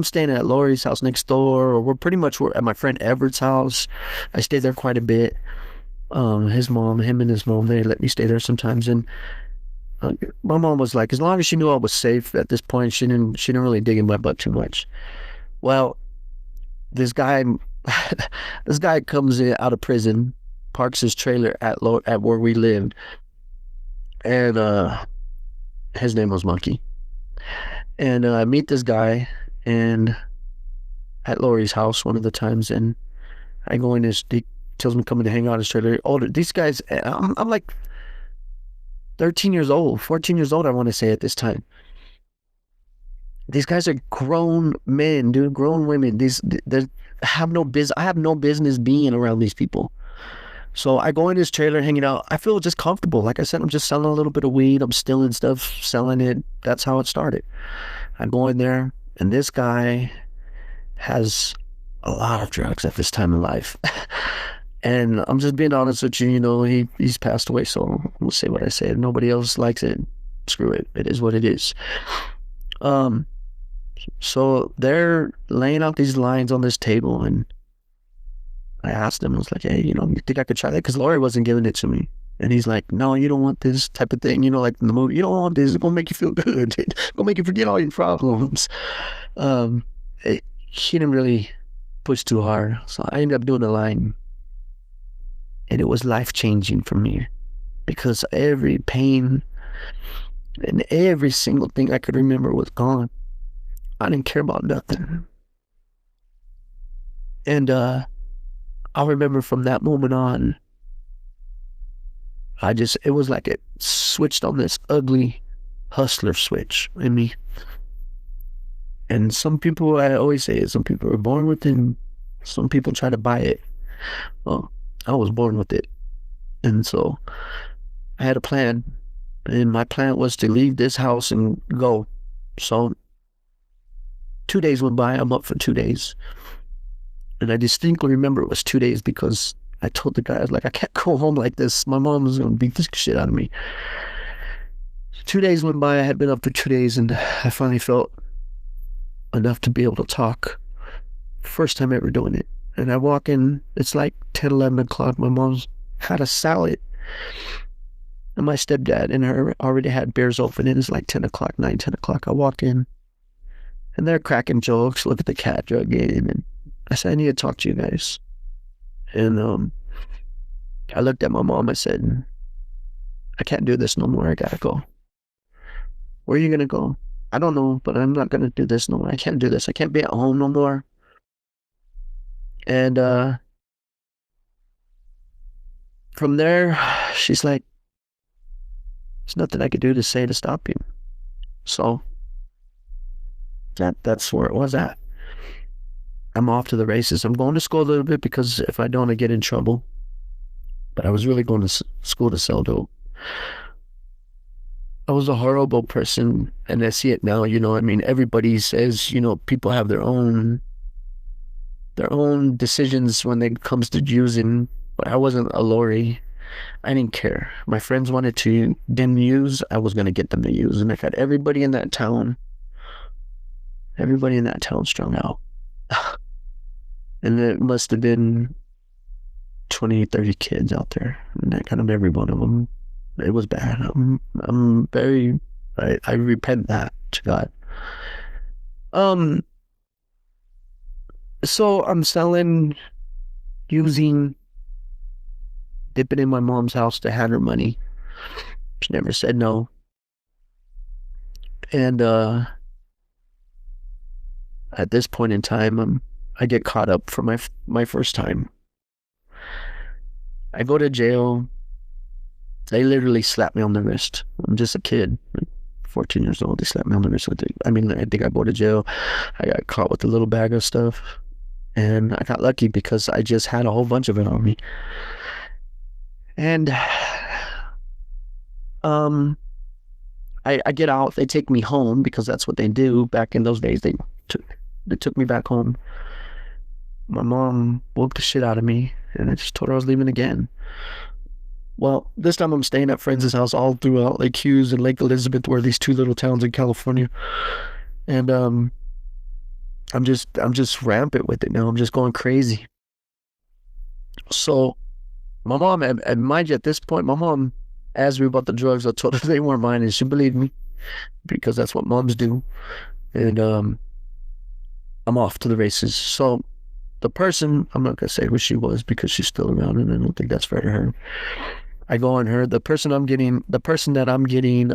staying at Lori's house next door, or we're at my friend Everett's house. I stay there quite a bit. Him and his mom, they let me stay there sometimes. And my mom was like, as long as she knew I was safe at this point, she didn't really dig in my butt too much. Well, this guy comes in out of prison, parks his trailer at where we lived, and his name was Monkey. And I meet this guy and at Lori's house one of the times, and I go in. He tells me coming to hang out in his trailer. Older, these guys, I'm like 13 years old, 14 years old, I want to say at this time. These guys are grown men, dude, grown women. I have no business being around these people. So I go in his trailer, hanging out. I feel just comfortable. Like I said, I'm just selling a little bit of weed. I'm stealing stuff, selling it. That's how it started. I go in there, and this guy has a lot of drugs at this time in life. And I'm just being honest with you, he's passed away, so we'll say what I say. If nobody else likes it, screw it. It is what it is. Um, so they're laying out these lines on this table, and I asked him, I was like, hey, you think I could try that? Because Laurie wasn't giving it to me. And he's like, no, you don't want this type of thing. Like in the movie, you don't want this. It's going to make you feel good. It's going to make you forget all your problems. He didn't really push too hard. So I ended up doing the line. And it was life-changing for me. Because every pain and every single thing I could remember was gone. I didn't care about nothing. And I remember from that moment on, it was like it switched on this ugly hustler switch in me. And some people, I always say it, some people are born with it, and some people try to buy it. Well, I was born with it. And so I had a plan, and my plan was to leave this house and go. So 2 days went by. I'm up for 2 days. And I distinctly remember it was 2 days because I told the guy, I was like, I can't go home like this. My mom was going to beat this shit out of me. 2 days went by. I had been up for 2 days, and I finally felt enough to be able to talk. First time ever doing it. And I walk in, it's like 10, 11 o'clock. My mom's had a salad. And my stepdad and her already had beers open. And it's like 10 o'clock, 9, 10 o'clock. I walk in, and they're cracking jokes. Look at the cat drug game. And I said, I need to talk to you guys. And I looked at my mom. I said, I can't do this no more. I gotta go. Where are you gonna go? I don't know, but I'm not gonna do this no more. I can't do this. I can't be at home no more. And from there, she's like, there's nothing I could do to say to stop you. So that's where it was at. I'm off to the races. I'm going to school a little bit because if I don't, I get in trouble. But I was really going to school to sell dope. I was a horrible person, and I see it now. I mean, everybody says, people have their own decisions when it comes to using. But I wasn't a Lori. I didn't care. My friends wanted to didn't use. I was going to get them to use, and I got everybody in that town strung out. And it must have been 20, 30 kids out there. And I got them, every one of them. It was bad. I repent that to God. So I'm selling, using, dipping in my mom's house to hand her money. She never said no. And at this point in time, I get caught up for my first time. I go to jail. They literally slapped me on the wrist. I'm just a kid, 14 years old. They slapped me on the wrist with it. I mean, I think I go to jail. I got caught with a little bag of stuff. And I got lucky because I just had a whole bunch of it on me. And I get out. They take me home because that's what they do. Back in those days, they took me back home. My mom woke the shit out of me, and I just told her I was leaving again. Well, this time I'm staying at friends' house all throughout Lake Hughes and Lake Elizabeth, where these two little towns in California. And I'm just rampant with it now. I'm just going crazy. So my mom, and mind you, at this point, my mom asked me about the drugs. I told her they weren't mine, and she believed me because that's what moms do. And I'm off to the races. So the person, I'm not gonna say who she was because she's still around, and I don't think that's fair to her. I go on her. The person that I'm getting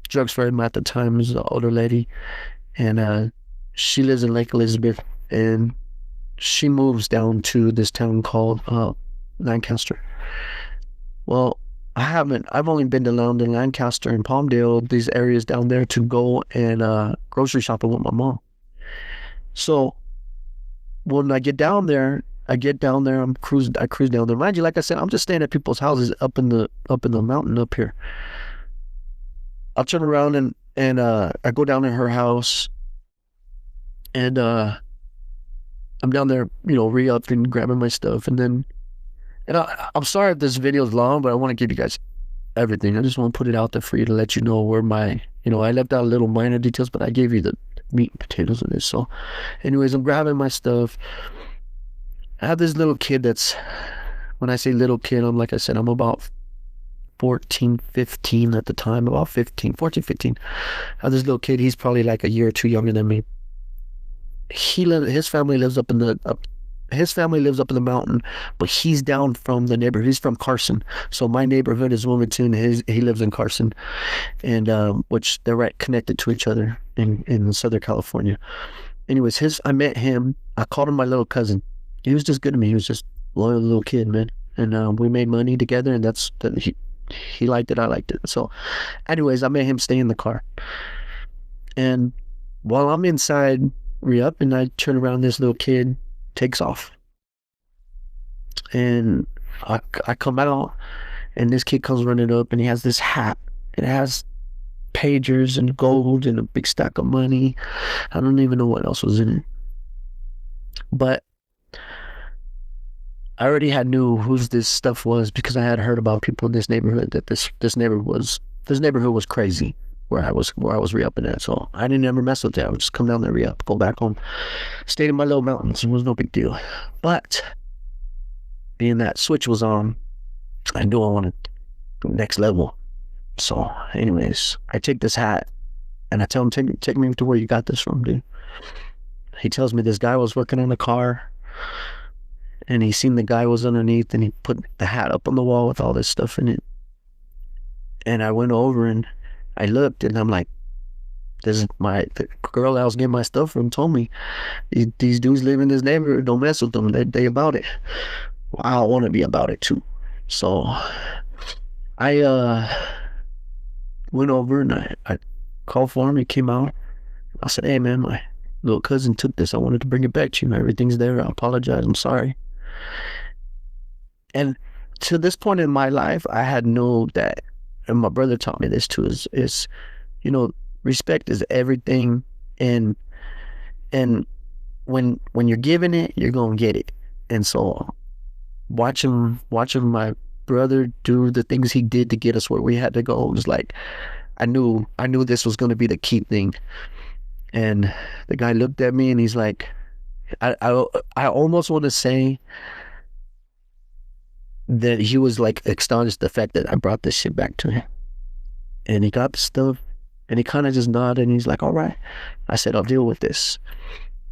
drugs from at the time is an older lady, and she lives in Lake Elizabeth, and she moves down to this town called Lancaster. Well, I've only been to London, Lancaster, and Palmdale, these areas down there, to go and grocery shopping with my mom. So when I get down there, I cruise down there. Mind you, like I said, I'm just staying at people's houses up in the mountain up here. I'll turn around, and And I go down to her house, and I'm down there, re-upped and grabbing my stuff, and then I'm sorry if this video is long, but I want to give you guys everything. I just want to put it out there for you to let you know where my, I left out little minor details, but I gave you the meat and potatoes of this. So, anyways, I'm grabbing my stuff. I have this little kid that's, when I say little kid, like I said, I'm about 14, 15 at the time, about 15, 14, 15. I have this little kid. He's probably like a year or two younger than me. His family lives up in the mountain, but he's down from the neighborhood. He's from Carson, so my neighborhood is Wilmington. He lives in Carson, and which they're right connected to each other in Southern California. Anyways, I met him. I called him my little cousin. He was just good to me. He was just a loyal little kid, man. And we made money together, and he liked it. I liked it. So, anyways, I made him stay in the car, and while I'm inside re-up, and I turn around, this little kid takes off, and I come out, and this kid comes running up, and he has this hat. It has pagers and gold and a big stack of money. I don't even know what else was in it, but I already knew whose this stuff was, because I had heard about people in this neighborhood, that this neighborhood was crazy where I was re-upping at. So I didn't ever mess with that. I would just come down there, re-up, go back home, stayed in my little mountains. It was no big deal. But being that switch was on, I knew I wanted the next level. So anyways, I take this hat and I tell him, take me to where you got this from, dude. He tells me this guy was working on the car, and he seen the guy was underneath, and he put the hat up on the wall with all this stuff in it. And I went over and I looked, and I'm like, the girl I was getting my stuff from told me, these dudes live in this neighborhood, don't mess with them, they about it. Well, I want to be about it too. So I went over and I called for him. He came out. I said, hey man, my little cousin took this. I wanted to bring it back to you. Everything's there. I apologize. I'm sorry. And to this point in my life, I had known that, and my brother taught me this too, is respect is everything. And when you're giving it, you're gonna get it. And so watching my brother do the things he did to get us where we had to go, was like, I knew this was gonna be the key thing. And the guy looked at me and he's like, I almost want to say that he was like astonished the fact that I brought this shit back to him. And he got the stuff and he kind of just nodded and he's like, all right. I said, I'll deal with this.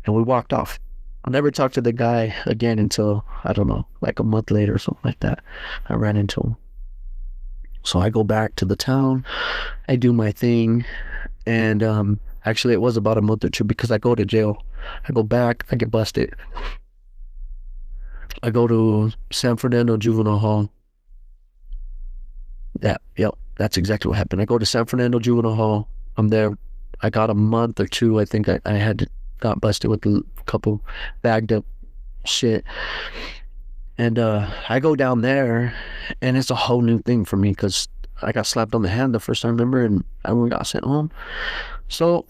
And we walked off. I never talked to the guy again until, I don't know, like a month later or something like that. I ran into him. So I go back to the town. I do my thing. And actually, it was about a month or two, because I go to jail. I go back, I get busted. I go to San Fernando Juvenile Hall. That's exactly what happened. I go to San Fernando Juvenile Hall. I'm there. I got a month or two. I think I got busted with a couple bagged up shit. And I go down there, and it's a whole new thing for me, because I got slapped on the hand the first time, remember, and I got sent home. So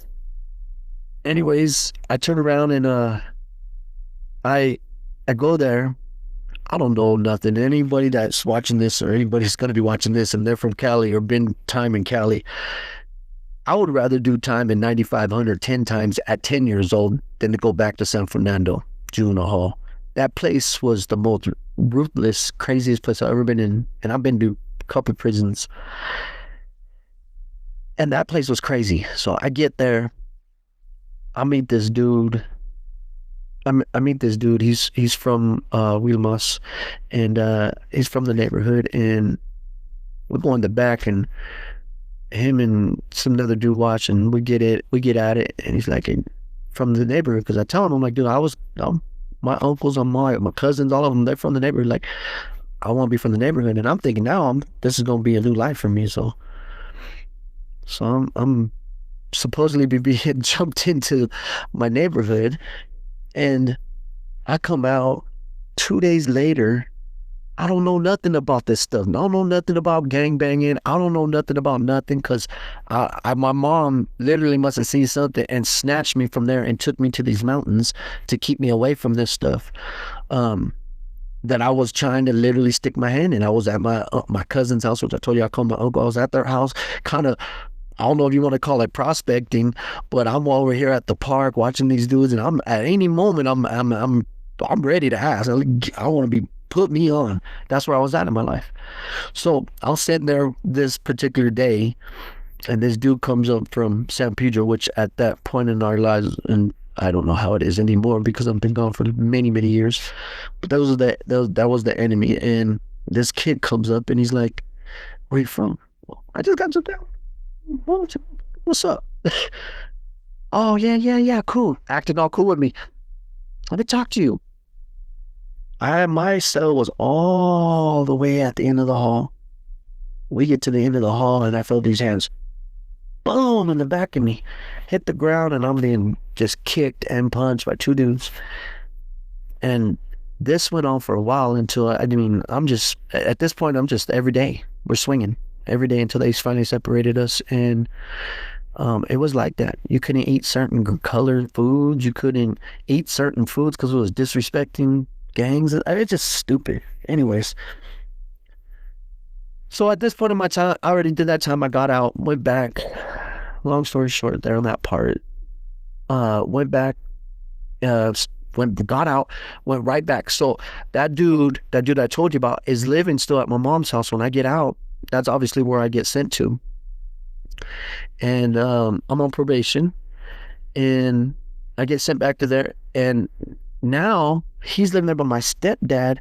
anyways, I turn around and I go there. I don't know nothing. Anybody that's watching this, or anybody's going to be watching this, and they're from Cali or been time in Cali, I would rather do time in 9,500 10 times at 10 years old than to go back to San Fernando Juvenile Hall. That place was the most ruthless, craziest place I've ever been in, and I've been to a couple of prisons. And that place was crazy. So I get there. I meet this dude. I meet this dude. He's from Wilmas, and he's from the neighborhood. And we go in the back, and him and some other dude watch, and we get at it. And he's like, from the neighborhood, because I tell him, I'm like, dude, my uncles, my cousins, all of them, they're from the neighborhood. Like, I want to be from the neighborhood, and I'm thinking now this is gonna be a new life for me. So I'm supposedly being jumped into my neighborhood, and I come out 2 days later, I don't know nothing about this stuff. I don't know nothing about gang banging. I don't know nothing about nothing because my mom literally must have seen something and snatched me from there and took me to these mountains to keep me away from this stuff. Um, that I was trying to literally stick my hand in. I was at my cousin's house, which I told you I called my uncle. I was at their house, kind of. I don't know if you want to call it prospecting, but I'm over here at the park watching these dudes, and I'm at any moment I'm ready to ask. I want to be put me on. That's where I was at in my life. So I was sitting there this particular day, and this dude comes up from San Pedro, which at that point in our lives, and I don't know how it is anymore because I've been gone for many, many years. But that was the enemy. And this kid comes up and he's like, "Where you from?" "Well, I just got some down. What's up?" "Oh, yeah, yeah, yeah, cool." Acting all cool with me. "Let me talk to you." My cell was all the way at the end of the hall. We get to the end of the hall and I felt these hands boom in the back of me, hit the ground, and I'm being just kicked and punched by two dudes. And this went on for a while until I mean, I'm just at this point, I'm just every day we're swinging every day until they finally separated us. And it was like that. You couldn't eat certain colored foods. You couldn't eat certain foods because it was disrespecting gangs. It's just stupid. Anyways, so at this point in my time, I already did that time. I got out, went back. Long story short, there on that part, went back, got out, went right back. So that dude I told you about is living still at my mom's house. When I get out, that's obviously where I get sent to. And I'm on probation, and I get sent back to there. And now he's living there, but my stepdad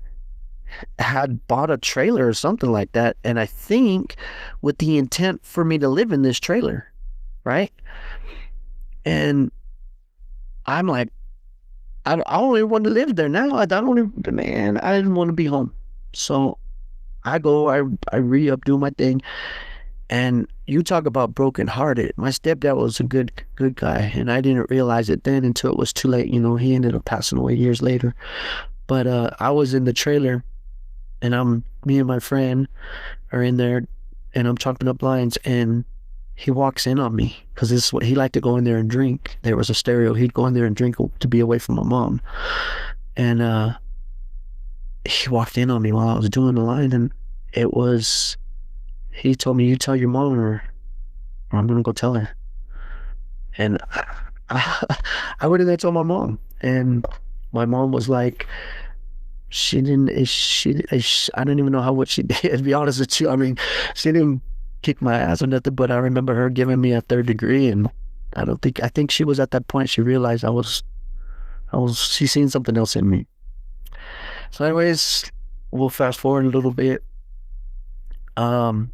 had bought a trailer or something like that, and I think with the intent for me to live in this trailer, right? And I'm like, I don't even want to live there now. I don't even, man, I didn't want to be home. So I go, I re-up, do my thing. And you talk about brokenhearted. My stepdad was a good guy, and I didn't realize it then until it was too late. You know, he ended up passing away years later. But I was in the trailer, and me and my friend are in there, and I'm chopping up lines, and he walks in on me because this is what he liked to go in there and drink. There was a stereo. He'd go in there and drink to be away from my mom. And he walked in on me while I was doing the line, and he told me, "You tell your mom, or I'm gonna go tell her." And I went in there and told my mom, and my mom was like, she didn't, I don't even know what she did, to be honest with you. I mean, she didn't kick my ass or nothing, but I remember her giving me a third degree, and I think she was at that point, she realized she seen something else in me. So anyways, we'll fast forward a little bit. Um,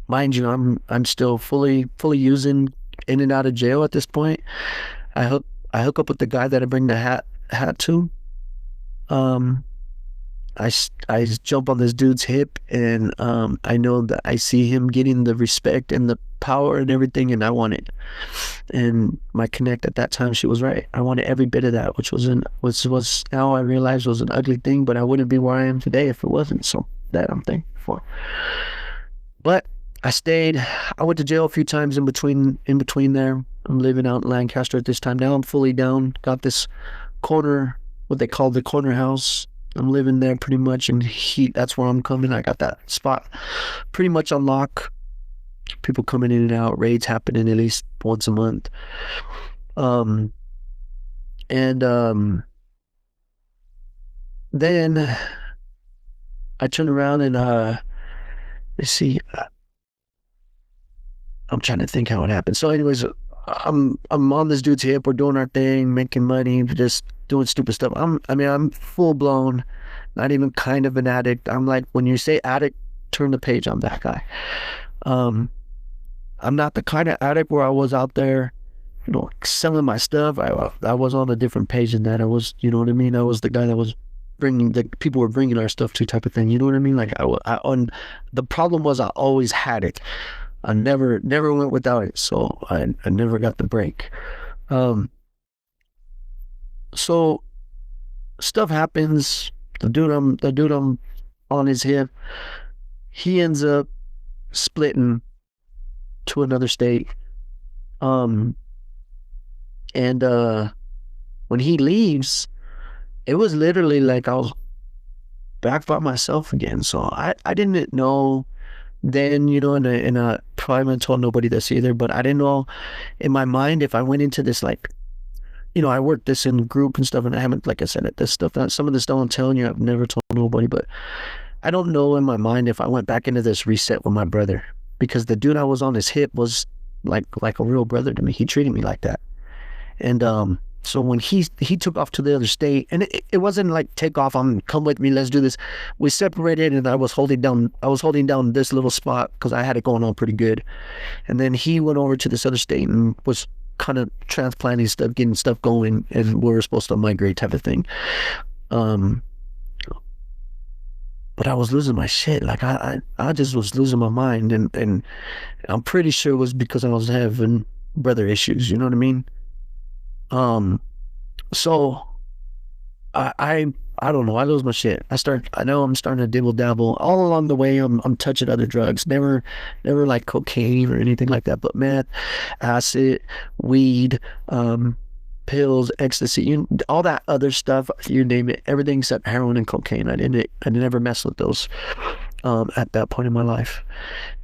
Mind you, I'm still fully using, in and out of jail at this point. I hook up with the guy that I bring the hat to. Um, I jump on this dude's hip, and I know that I see him getting the respect and the power and everything, and I want it. And my connect at that time, she was right. I wanted every bit of that, which was now I realize was an ugly thing, but I wouldn't be where I am today if it wasn't. So that I'm thankful for. But I stayed. I went to jail a few times in between there. I'm living out in Lancaster at this time. Now I'm fully down. Got this corner, what they call the corner house. I'm living there pretty much, and that's where I'm coming. I got that spot pretty much on lock. People coming in and out, raids happening at least once a month. And then I turned around and let's see, I'm trying to think how it happened. So anyways, I'm on this dude's hip. We're doing our thing, making money, just doing stupid stuff. I'm full blown, not even kind of an addict. I'm like, when you say addict, turn the page. I'm that guy. I'm not the kind of addict where I was out there, selling my stuff. I was on a different page than that. I was, you know what I mean? I was the guy that was people were bringing our stuff to, type of thing. You know what I mean? Like the problem was I always had it. I never went without it. So I never got the break. So stuff happens. The dude I'm on his hip. He ends up splitting to another state. Um, and when he leaves, it was literally like I was back by myself again. So I didn't know then, and probably haven't told nobody this either, but I didn't know in my mind if I went into this like, I worked this in group and stuff, and I haven't, like I said, this stuff, some of this stuff I'm telling you, I've never told nobody, but I don't know in my mind if I went back into this reset with my brother, because the dude I was on his hip was like a real brother to me. He treated me like that. And so when he took off to the other state, and it wasn't like take off, come with me, let's do this. We separated, and I was holding down this little spot because I had it going on pretty good. And then he went over to this other state and was kind of transplanting stuff, getting stuff going, and we were supposed to migrate type of thing. But I was losing my shit. Like I just was losing my mind, and I'm pretty sure it was because I was having brother issues. You know what I mean? So I don't know. I lose my shit. I know I'm starting to dibble dabble. All along the way, I'm touching other drugs. Never like cocaine or anything like that. But meth, acid, weed, pills, ecstasy, all that other stuff. You name it. Everything except heroin and cocaine. I didn't ever mess with those. At that point in my life,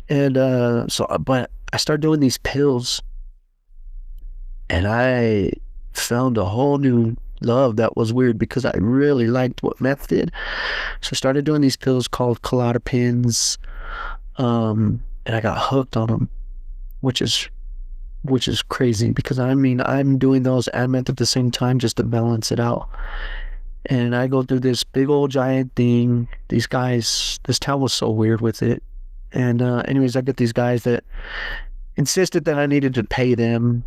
and but I started doing these pills, and I found a whole new love that was weird because I really liked what meth did. So I started doing these pills called Klonopins, and I got hooked on them, which is crazy because I'm doing those and meth at the same time just to balance it out. And I go through this big old giant thing. These guys, this town was so weird with it. And anyways, I get these guys that insisted that I needed to pay them,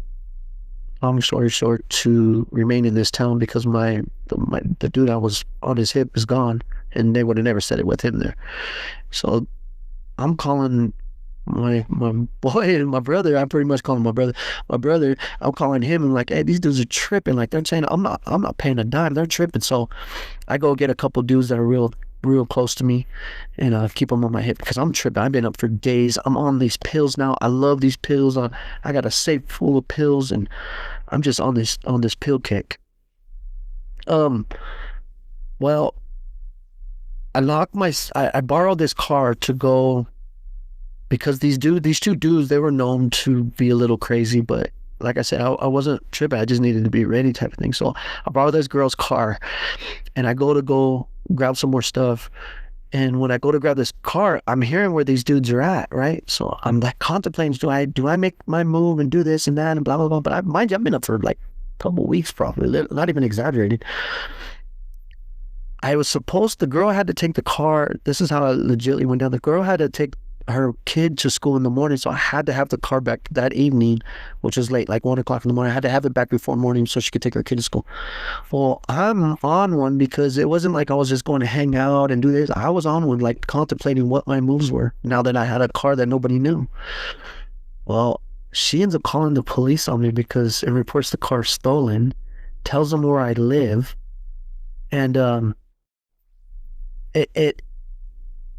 long story short, to remain in this town because the dude I was on his hip is gone, and they would have never said it with him there. So I'm calling my boy and my brother. I pretty much call him my brother. I'm calling him and like, hey, these dudes are tripping. Like they're saying I'm not paying a dime. They're tripping. So I go get a couple dudes that are real close to me, and keep them on my hip because I'm tripping. I've been up for days. I'm on these pills now. I love these pills. I got a safe full of pills, and I'm just on this pill kick. Well, I borrowed this car to go because these two dudes, they were known to be a little crazy, but like I said, I wasn't tripping. I just needed to be ready type of thing. So I borrowed this girl's car, and I go grab some more stuff. And when I go to grab this car, I'm hearing where these dudes are at, right? So I'm like contemplating, do I make my move and do this and that and blah, blah, blah. But mind you, I've been up for like a couple weeks probably, not even exaggerating. The girl had to take the car. This is how it legitimately went down. The girl had to take her kid to school in the morning, so I had to have the car back that evening, which was late, like 1 o'clock in the morning. I had to have it back before morning so she could take her kid to school. Well, I'm on one because it wasn't like I was just going to hang out and do this. I was on one, like contemplating what my moves were now that I had a car that nobody knew. Well, she ends up calling the police on me because it reports the car stolen, tells them where I live, and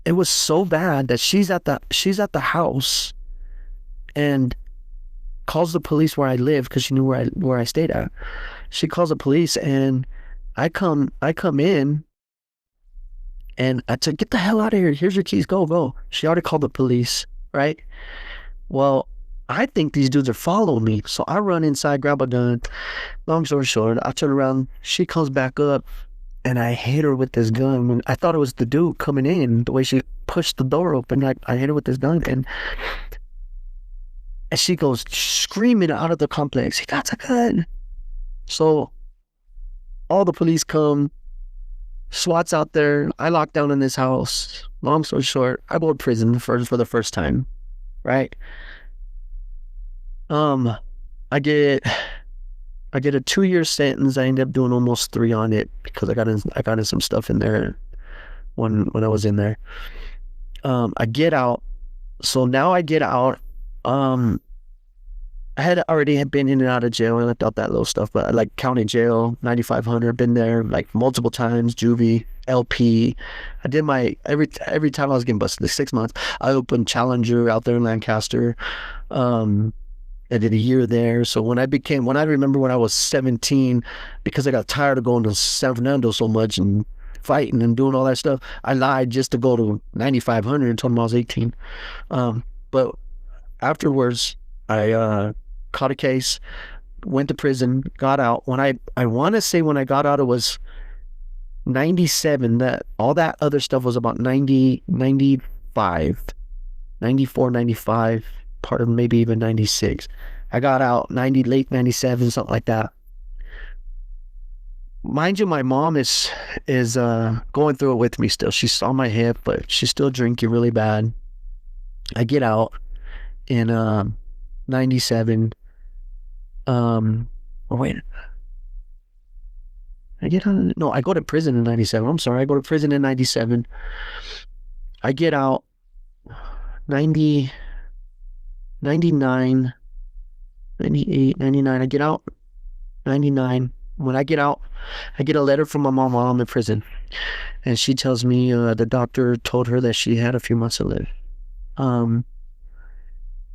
it was so bad that she's at the house and calls the police where I live because she knew where I stayed at. She calls the police, and I come in, and I said, "Get the hell out of here! Here's your keys. Go." She already called the police, right? Well, I think these dudes are following me, so I run inside, grab a gun. Long story short, I turn around. She comes back up, and I hit her with this gun. And I thought it was the dude coming in, the way she pushed the door open. I hit her with this gun, and she goes screaming out of the complex, "He got a gun!" So all the police come, SWAT's out there. I lock down in this house. Long story short, I go to prison for the first time, right? I get a 2-year sentence. I ended up doing almost 3 on it because I got in some stuff in there when I was in there. I get out. So now I get out. I had already been in and out of jail. I left out that little stuff, but like county jail, 9,500, been there like multiple times, juvie, LP. I did my every time I was getting busted, like 6 months, I opened Challenger out there in Lancaster. Um, I did a year there. So when I remember when I was 17, because I got tired of going to San Fernando so much and fighting and doing all that stuff, I lied just to go to 9,500 and told them I was 18. But afterwards, I caught a case, went to prison, got out. I want to say when I got out, it was 97. That all that other stuff was about 90, 95, 94, 95, part of maybe even 96. I got out 90, late 97, something like that. Mind you, my mom is going through it with me still. She's on my hip, but she's still drinking really bad. I get out in 97. Oh wait, I get out. No, I go to prison in 97. I'm sorry, I go to prison in 97. I get out 90, 99, 98, 99. I get out 99. When I get out, I get a letter from my mom while I'm in prison. And she tells me the doctor told her that she had a few months to live. Um,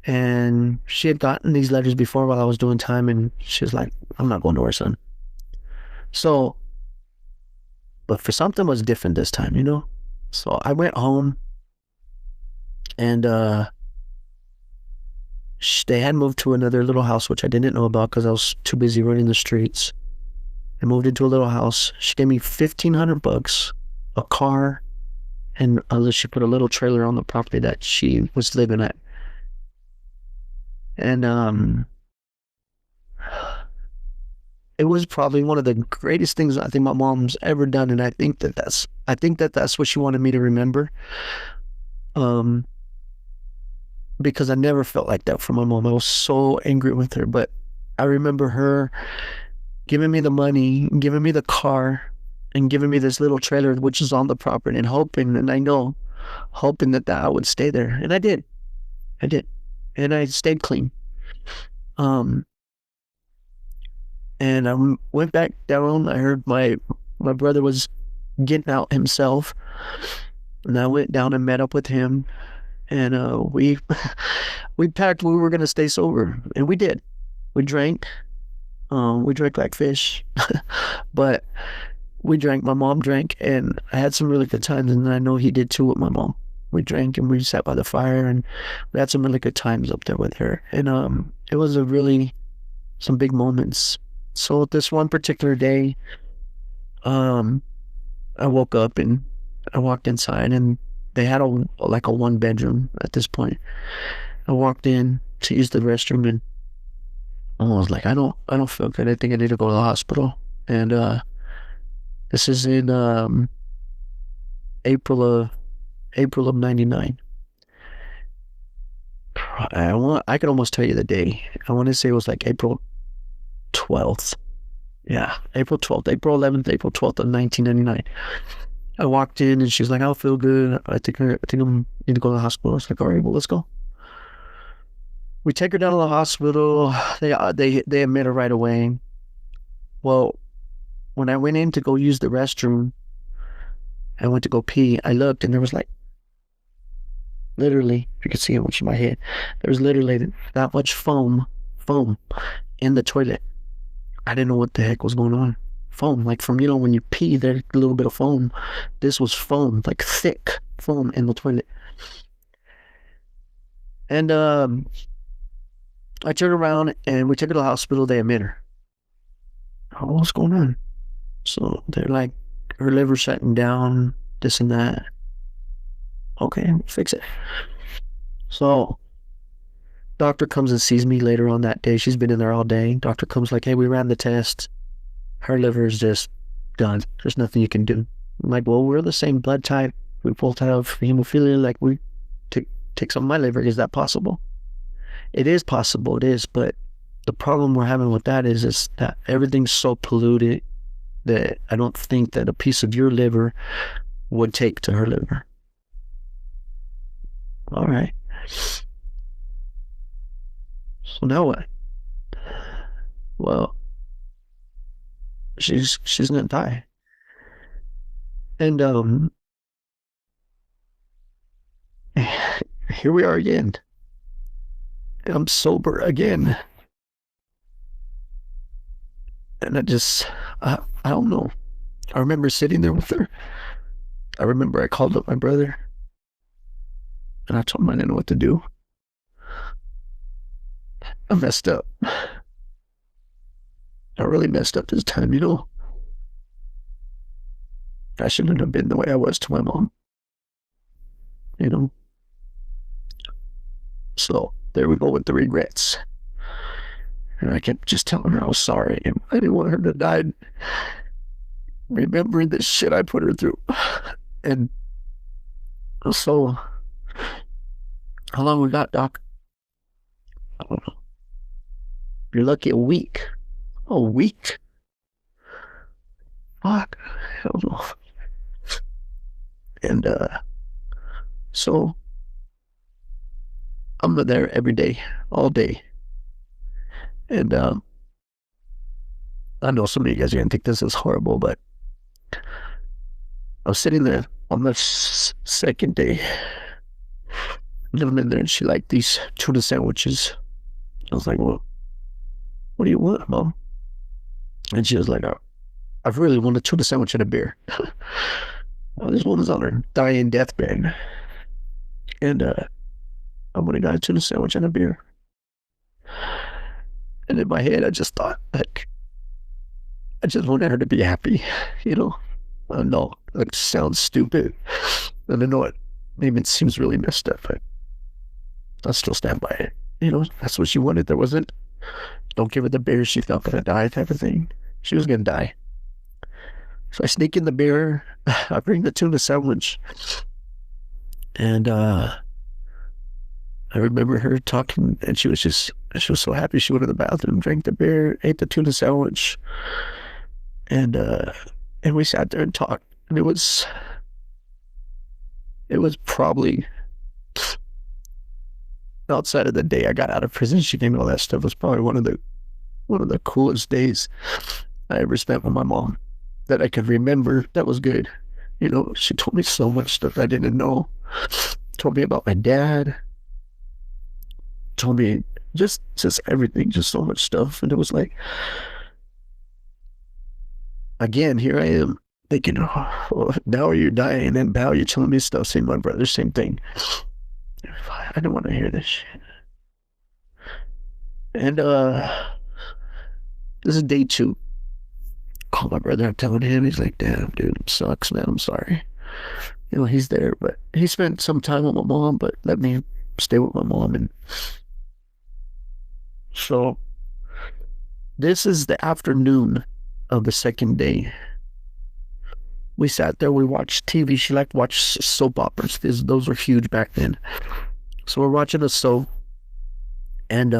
and she had gotten these letters before while I was doing time, and she was like, I'm not going nowhere, son. So, but for something was different this time, you know? So I went home, and they had moved to another little house, which I didn't know about because I was too busy running the streets. I moved into a little house. She gave me $1,500, a car, and she put a little trailer on the property that she was living at. And it was probably one of the greatest things I think my mom's ever done, and I think that's what she wanted me to remember. Um, because I never felt like that from my mom. I was so angry with her, but I remember her giving me the money, giving me the car, and giving me this little trailer which is on the property, and hoping, and I know, hoping that I would stay there, and I did. I did, and I stayed clean. Um, and I went back down. I heard my brother was getting out himself, and I went down and met up with him, and we we packed. We were gonna stay sober, and we did. We drank. We drank like fish, but we drank. My mom drank, and I had some really good times, and I know he did too with my mom. We drank and we sat by the fire, and we had some really good times up there with her. And it was a really some big moments. So this one particular day, um, I woke up and I walked inside, and they had a 1 bedroom at this point. I walked in to use the restroom, and I was like, I don't feel good. I think I need to go to the hospital. And this is in April of April of '99. I could almost tell you the day. I want to say it was like April 12th. Yeah, April 12th, April 11th, April 12th of 1999. I walked in and she's like, I don't feel good. I think I need to go to the hospital. I was like, all right, well, let's go. We take her down to the hospital. They admit her right away. Well, when I went in to go use the restroom, I went to go pee. I looked and there was like literally, if you could see it much in my head, there was literally that much foam in the toilet. I didn't know what the heck was going on. Foam, like from, when you pee, there's a little bit of foam. This was foam, like thick foam in the toilet. And I turned around and we took her to the hospital. They admit her. Oh, what's going on? So they're like, her liver's shutting down, this and that. Okay, fix it. So doctor comes and sees me later on that day. She's been in there all day. Doctor comes like, hey, we ran the test. Her liver is just done. There's nothing you can do. I'm like, well, we're the same blood type. We both have hemophilia. Like, we take some of my liver. Is that possible? It is possible. It is. But the problem we're having with that is that everything's so polluted that I don't think that a piece of your liver would take to her liver. All right. So now what? Well, she's gonna die. And here we are again. I'm sober again. And I don't know. I remember sitting there with her. I remember I called up my brother and I told him I didn't know what to do. I messed up. I really messed up this time, you know. I shouldn't have been the way I was to my mom, you know. So there we go with the regrets. And I kept just telling her I was sorry and I didn't want her to die remembering the shit I put her through. And so, how long we got, Doc? I don't know. You're lucky a week. A week? Fuck. I don't know. And so I'm there every day, all day. And I know some of you guys are gonna think this is horrible, but I was sitting there on the second day. And I'm in there and she liked these tuna sandwiches. I was like, well, what do you want, Mom? And she was like, oh, I really want a tuna sandwich and a beer. Oh, this woman's on her dying deathbed. And I would have got a tuna sandwich and a beer. And in my head, I just thought, like, I just wanted her to be happy, you know? I know it sounds stupid. And I know it, maybe it seems really messed up, but I still stand by it. You know, that's what she wanted. There wasn't, don't give her the beer, she felt gonna die type of thing. She was gonna die. So I sneak in the beer, I bring the tuna sandwich, and I remember her talking, and she was so happy. She went to the bathroom, drank the beer, ate the tuna sandwich, and we sat there and talked. And it was probably outside of the day I got out of prison. She gave me all that stuff. It was probably one of the coolest days I ever spent with my mom that I could remember. That was good. You know, she told me so much stuff I didn't know. Told me about my dad. Told me just everything, just so much stuff. And it was like, again, here I am thinking, oh, now you're dying, and now you're telling me stuff. Same my brother, same thing. I don't want to hear this shit. And this is day 2. Call my brother, I'm telling him, he's like, damn, dude, it sucks, man. I'm sorry. You know, he's there, but he spent some time with my mom, but let me stay with my mom. And so this is the afternoon of the second day. We sat there, we watched TV. She liked to watch soap operas. Those were huge back then. So we're watching a soap, and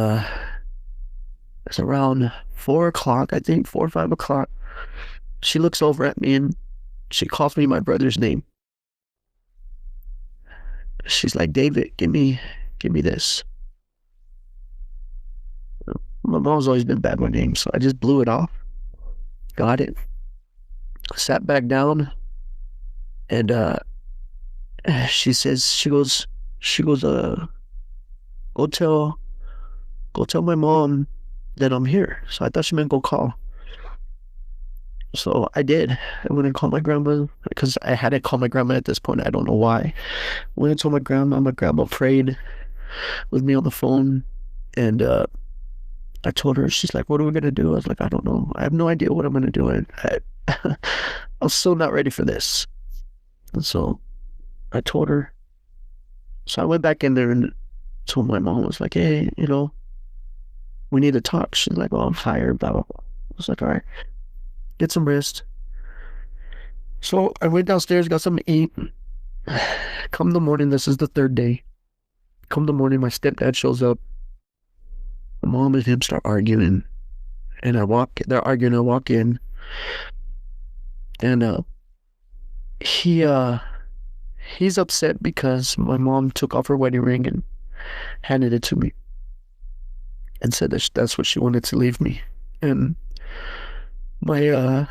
it's around 4 o'clock, I think, 4 or 5 o'clock. She looks over at me and she calls me my brother's name. She's like, David, give me this. My mom's always been bad with names, so I just blew it off. Got it. Sat back down, and she goes, go tell my mom that I'm here. So I thought she meant go call. So I did. I went and called my grandma because I hadn't called my grandma at this point. I don't know why. Went and told my grandma prayed with me on the phone, and I told her. She's like, what are we gonna do? I was like, I don't know. I have no idea what I'm gonna do. And I was so not ready for this. And so I told her. So I went back in there and told my mom, I was like, hey, you know, we need to talk. She's like, oh, I'm tired, blah, blah, blah. I was like, all right, get some rest. So I went downstairs, got something to eat. Come the morning, this is the 3rd day. Come the morning, my stepdad shows up. My mom and him start arguing. And they're arguing, I walk in. And he's upset because my mom took off her wedding ring and handed it to me and said that that's what she wanted to leave me. And my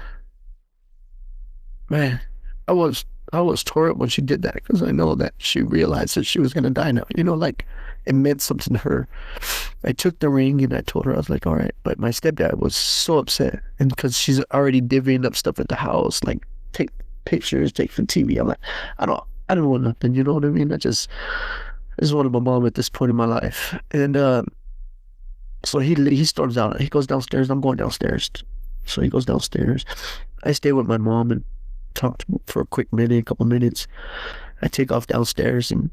I was I was tore up when she did that because I know that she realized that she was gonna die now. You know, like it meant something to her. I took the ring and I told her I was like, all right. But my stepdad was so upset, and because she's already divvying up stuff at the house, like take pictures, take the TV. I'm like, I don't want nothing. You know what I mean? I just wanted my mom at this point in my life, and so he storms out. He goes downstairs. I'm going downstairs. So he goes downstairs. I stay with my mom and talk to her for a quick minute, a couple minutes. I take off downstairs, and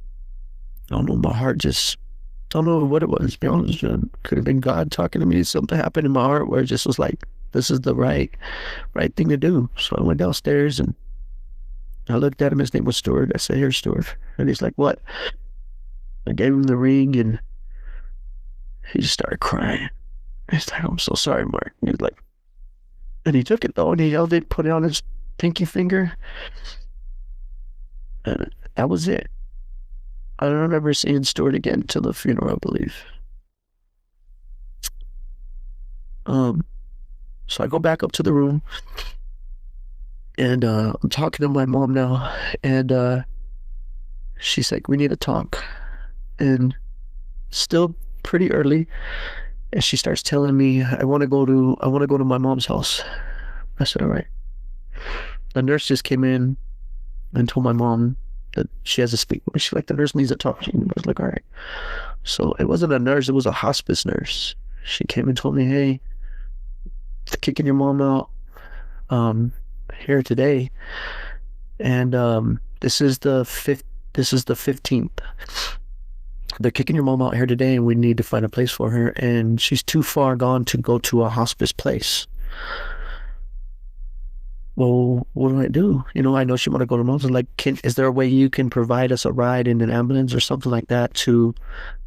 I don't know, my heart just, I don't know what it was. To be honest, could have been God talking to me. Something happened in my heart where it just was like, this is the right thing to do. So I went downstairs and I looked at him. His name was Stuart. I said, "Here, Stuart," and he's like, "What?" I gave him the ring, and he just started crying. He's like, "I'm so sorry, Mark." And he's like, and he took it though, and he held it, put it on his pinky finger, and that was it. I don't remember seeing Stuart again till the funeral, I believe. Um, so I go back up to the room, and I'm talking to my mom now, and she's like, "We need to talk," and still pretty early, and she starts telling me, I want to go to my mom's house." I said, "All right." The nurse just came in and told my mom that she has to speak with me. She's like, "The nurse needs to talk to you." And I was like, "All right." So it wasn't a nurse, it was a hospice nurse. She came and told me, "Hey, kicking your mom out um here today, and this is the 15th. They're kicking your mom out here today, and we need to find a place for her, and she's too far gone to go to a hospice place." Well, what do I do? You know, I know she want to go to mom's. Like, is there a way you can provide us a ride in an ambulance or something like that to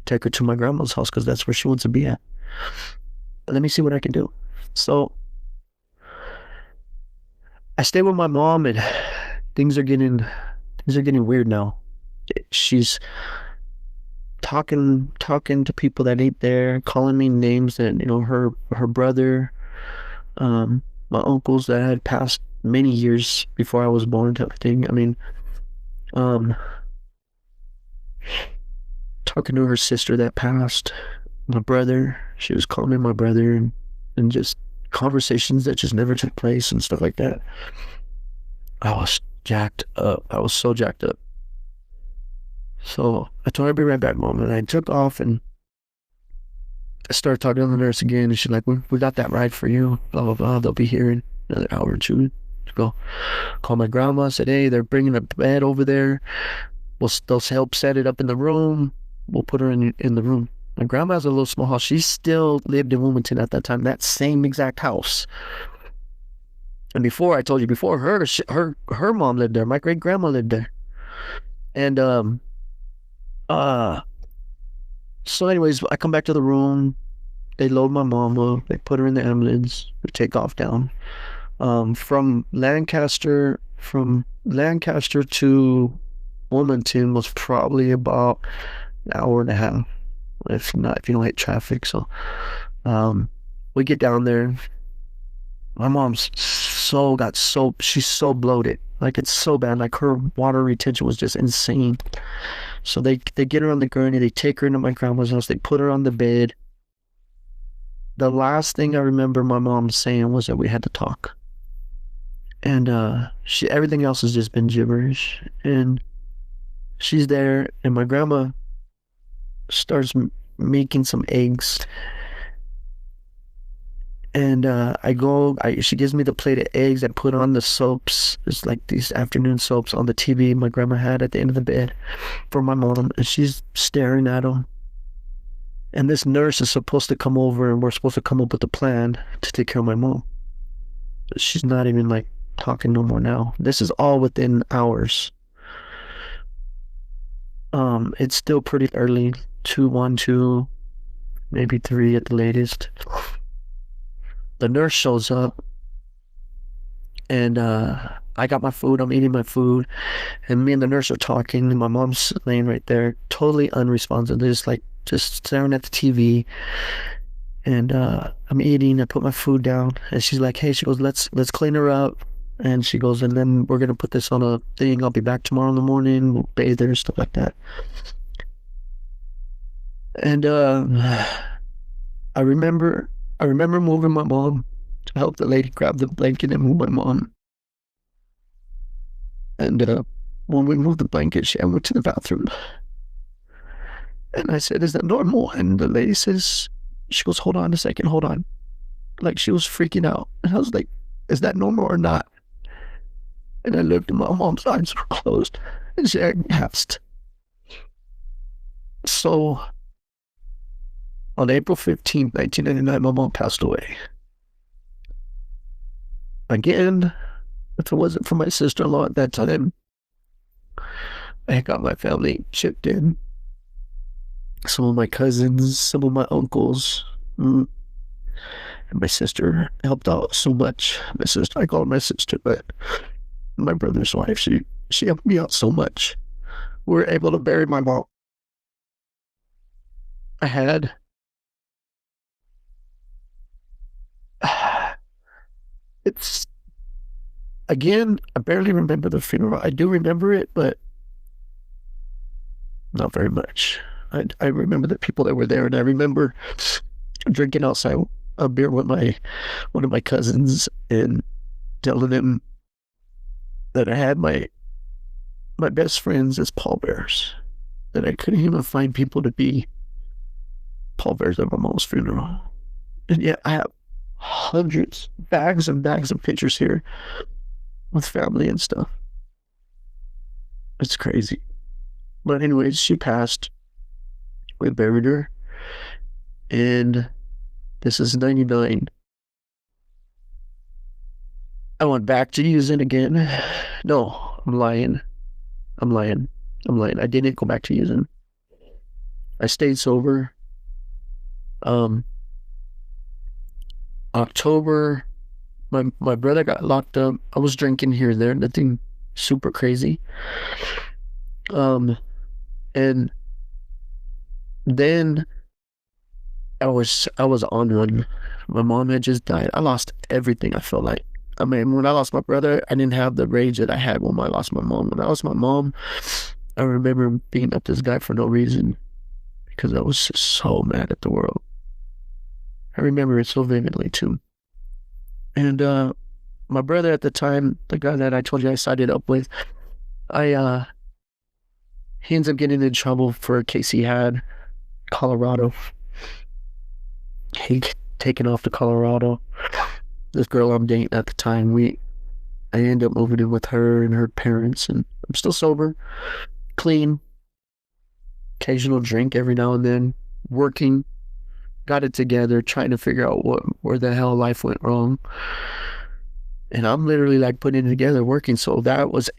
take her to my grandma's house? Because that's where she wants to be at. Let me see what I can do. So I stay with my mom, and things are getting weird now. She's talking to people that ain't there, calling me names that, you know, her brother, my uncles that had passed many years before I was born, type of thing. I mean, um, talking to her sister that passed, my brother. She was calling me my brother, and just conversations that just never took place and stuff like that. I was jacked up. I was so jacked up. So I told her I'd be right back, Mom, and I took off, and I started talking to the nurse again, and she's like, we got that ride for you, blah, blah, blah. They'll be here in another hour or two to go. Call my grandma, said, "Hey, they're bringing a bed over there. They'll help set it up in the room. We'll put her in the room." My grandma has a little small house. She still lived in Wilmington at that time, that same exact house. And before, I told you before, her mom lived there. My great grandma lived there. And so anyways, I come back to the room. They load my mama. They put her in the ambulance. We take off down. From Lancaster to Wilmington was probably about an hour and a half, if you don't hit traffic. So we get down there. My mom's she's so bloated. Like, it's so bad. Like, her water retention was just insane. So they get her on the gurney. They take her into my grandma's house. They put her on the bed. The last thing I remember my mom saying was that we had to talk. And everything else has just been gibberish. And she's there, and my grandma starts making some eggs. And she gives me the plate of eggs. I put on the soaps. It's like these afternoon soaps on the TV my grandma had at the end of the bed for my mom. And she's staring at them. And this nurse is supposed to come over, and we're supposed to come up with a plan to take care of my mom. But she's not even like talking no more now. This is all within hours. It's still pretty early, 1, 2, maybe 3 at the latest. The nurse shows up, and I got my food. I'm eating my food, and me and the nurse are talking, and my mom's laying right there, totally unresponsive, just staring at the TV. And I'm eating. I put my food down, and she's like, "Hey," she goes, let's clean her up. And she goes, and then we're gonna put this on a thing. I'll be back tomorrow in the morning. We'll bathe there and stuff like that. And I remember, I remember moving my mom to help the lady grab the blanket and move my mom. And when we moved the blanket, I went to the bathroom, and I said, "Is that normal?" And the lady says, she goes, "Hold on a second, hold on." Like she was freaking out, and I was like, "Is that normal or not?" And I looked, and my mom's eyes were closed, and she asked. So on April 15th, 1999, my mom passed away. Again, if it wasn't for my sister-in-law at that time, I had got my family chipped in. Some of my cousins, some of my uncles, and my sister helped out so much. My sister, I call her my sister, but my brother's wife, she helped me out so much. We were able to bury my mom. I had it's again, I barely remember the funeral. I do remember it, but not very much. I remember the people that were there, and I remember drinking outside a beer with one of my cousins and telling him that I had my best friends as pallbearers, that I couldn't even find people to be pallbearers at my mom's funeral. And yet I have hundreds, bags and bags of pictures here with family and stuff. It's crazy. But anyways, she passed. We buried her. And this is 99. I went back to using again. No, I'm lying. I'm lying. I'm lying. I didn't go back to using. I stayed sober. October, my brother got locked up. I was drinking here and there, nothing super crazy. And then I was on one. My mom had just died. I lost everything, I felt like. I mean, when I lost my brother, I didn't have the rage that I had when I lost my mom. When I lost my mom, I remember beating up this guy for no reason because I was just so mad at the world. I remember it so vividly too. And my brother at the time, the guy that I told you I sided up with, I he ends up getting in trouble for a case he had, Colorado. He taken off to Colorado. This girl I'm dating at the time, I ended up moving in with her and her parents, and I'm still sober, clean, occasional drink every now and then, working, got it together, trying to figure out where the hell life went wrong. And I'm literally like putting it together, working. So that was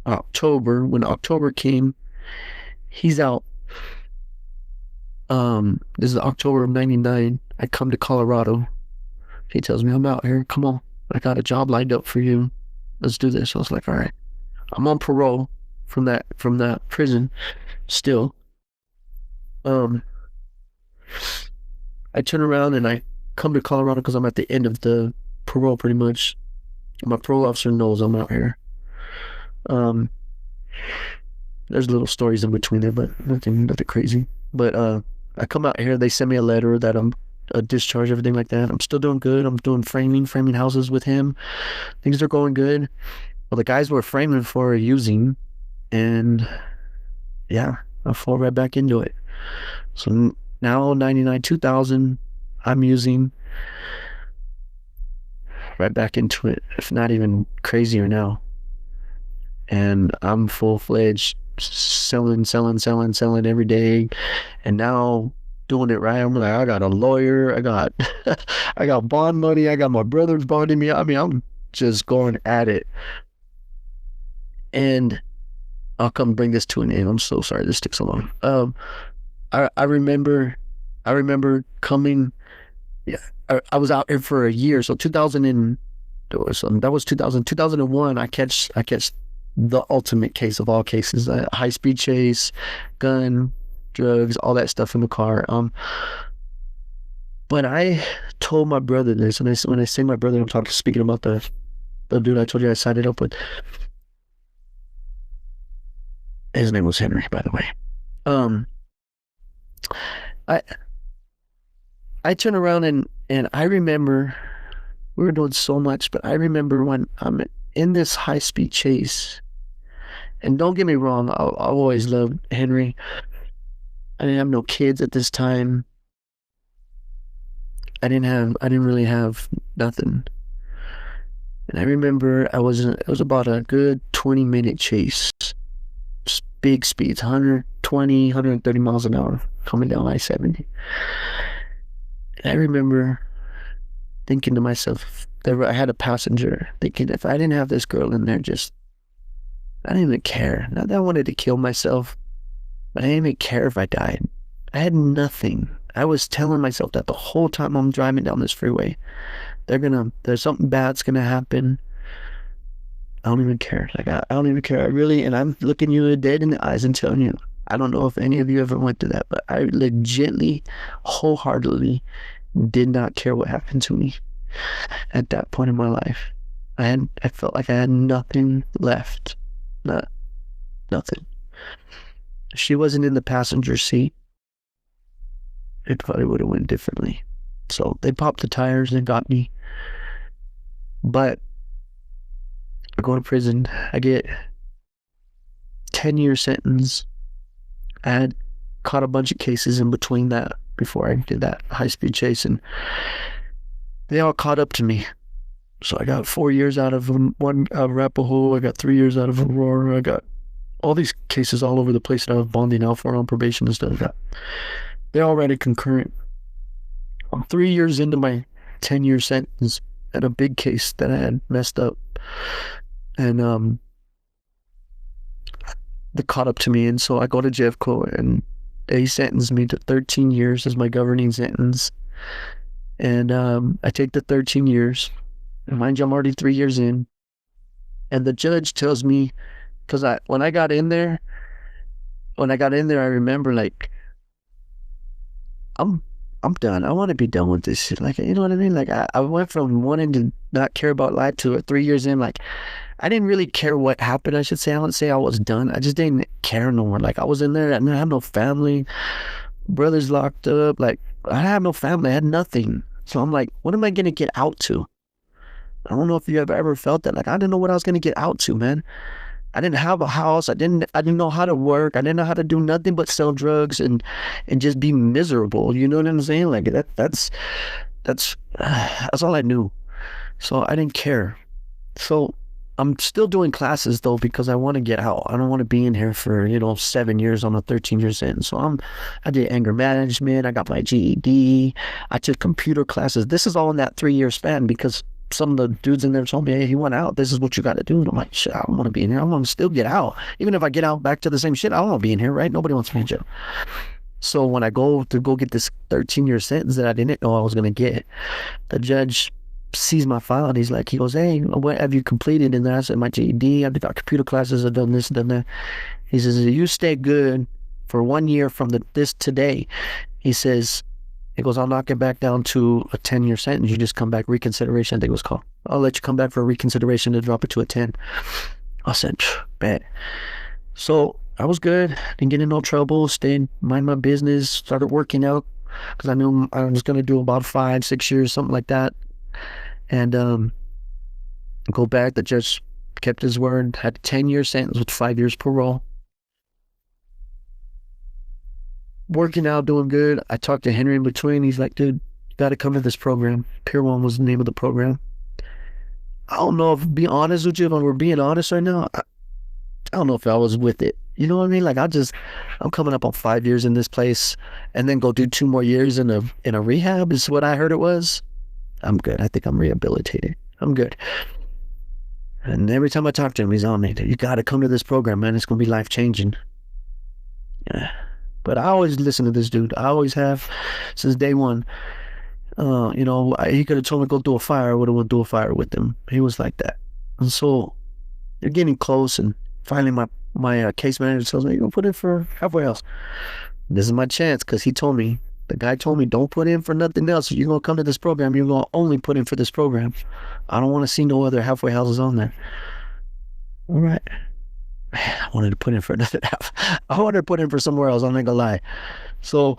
October. When October came, he's out. This is October of 99. I come to Colorado. He tells me, "I'm out here. Come on. I got a job lined up for you. Let's do this." I was like, "All right." I'm on parole from that prison still. I turn around and I come to Colorado because I'm at the end of the parole pretty much. My parole officer knows I'm out here. There's little stories in between there, but nothing crazy. But I come out here, they send me a letter that I'm discharged, everything like that. I'm still doing good. I'm doing framing houses with him. Things are going good. Well, the guys we're framing for are using, and yeah, I fall right back into it. So now 99, 2000, I'm using right back into it, if not even crazier now. And I'm full-fledged selling every day. And now doing it right, I'm like, I got a lawyer, I got I got bond money, I got my brothers bonding me. I mean, I'm just going at it. And I'll come bring this to an end. I'm so sorry this took so long. I remember coming. Yeah, I was out here for a year. So 2000 and that was 2000. 2001. I catch the ultimate case of all cases: high speed chase, gun, drugs, all that stuff in the car. But I told my brother this, and when I say my brother, I'm speaking about the dude I told you I signed it up with. His name was Henry, by the way. Um, I I turn around and I remember we were doing so much, but I remember when I'm in this high speed chase. And don't get me wrong, I always loved Henry. I didn't have no kids at this time. I didn't really have nothing. And I remember it was about a good 20-minute chase. Just big speeds, 120, 130 miles an hour coming down I-70. And I remember thinking to myself, I had a passenger thinking if I didn't have this girl in there, I didn't even care. Not that I wanted to kill myself, but I didn't even care if I died. I had nothing. I was telling myself that the whole time I'm driving down this freeway. There's something bad's gonna happen. I don't even care. I don't even care. And I'm looking you dead in the eyes and telling you, I don't know if any of you ever went through that, but I legitimately, wholeheartedly did not care what happened to me at that point in my life. I felt like I had nothing left. Nothing. If she wasn't in the passenger seat, it probably would have went differently. So they popped the tires and got me. But I go to prison. I get 10-year sentence. I had caught a bunch of cases in between that before I did that high-speed chase, and they all caught up to me. So I got 4 years out of one Arapahoe. I got 3 years out of Aurora. I got all these cases all over the place that I was bonding out for on probation and stuff like that. They're already concurrent. I'm 3 years into my 10-year sentence at a big case that I had messed up. And they caught up to me, and so I go to Jeffco, and they sentenced me to 13 years as my governing sentence. And I take the 13 years. And mind you, I'm already 3 years in. And the judge tells me, because when I got in there, I remember like, I'm done. I want to be done with this shit. Like, you know what I mean? Like, I went from wanting to not care about life to 3 years in, like, I didn't really care what happened, I should say. I wouldn't say I was done. I just didn't care no more. Like, I was in there, and I had no family. Brothers locked up. Like, I had no family. I had nothing. So I'm like, what am I going to get out to? I don't know if you have ever felt that. Like, I didn't know what I was going to get out to, man. I didn't have a house. I didn't know how to work. I didn't know how to do nothing but sell drugs and just be miserable. You know what I'm saying? Like that's all I knew. So I didn't care. So I'm still doing classes though because I want to get out. I don't want to be in here for 7 years on a 13-year sentence. So I did anger management. I got my GED. I took computer classes. This is all in that 3-year span because some of the dudes in there told me, hey, he went out. This is what you got to do. And I'm like, shit, I don't want to be in here. I want to still get out. Even if I get out back to the same shit, I don't want to be in here, right? Nobody wants me in jail. So when I go get this 13-year sentence that I didn't know I was going to get, the judge sees my file and he goes, hey, what have you completed? And then I said, my GED, I've got computer classes, I've done this, done that. He says, if you stay good for 1 year from this today, he goes, I'll knock it back down to a 10-year sentence. You just come back, reconsideration, I think it was called. I'll let you come back for a reconsideration to drop it to a 10. I said, bet. So I was good. Didn't get in no trouble. Stayed, mind my business. Started working out because I knew I was going to do about 5-6 years, something like that. And go back. The judge kept his word. Had a 10-year sentence with 5 years parole. Working out, doing good. I talked to Henry in between. He's like, dude, you got to come to this program. Pier 1 was the name of the program. I don't know if, be honest with you, if we're being honest right now, I don't know if I was with it. You know what I mean? Like, I'm coming up on 5 years in this place and then go do 2 more years in a rehab is what I heard it was. I'm good. I think I'm rehabilitated. I'm good. And every time I talk to him, he's on me. You got to come to this program, man. It's going to be life-changing. Yeah. But I always listen to this dude. I always have since day one. He could have told me to go do a fire. I would have went do a fire with him. He was like that. And so you're getting close. And finally, my case manager tells me, you're going to put in for halfway house. This is my chance because he told me The guy told me, don't put in for nothing else. If you're going to come to this program, you're going to only put in for this program. I don't want to see no other halfway houses on there. All right. Man, I wanted to put in for another half. I wanted to put in for somewhere else. I'm not going to lie. So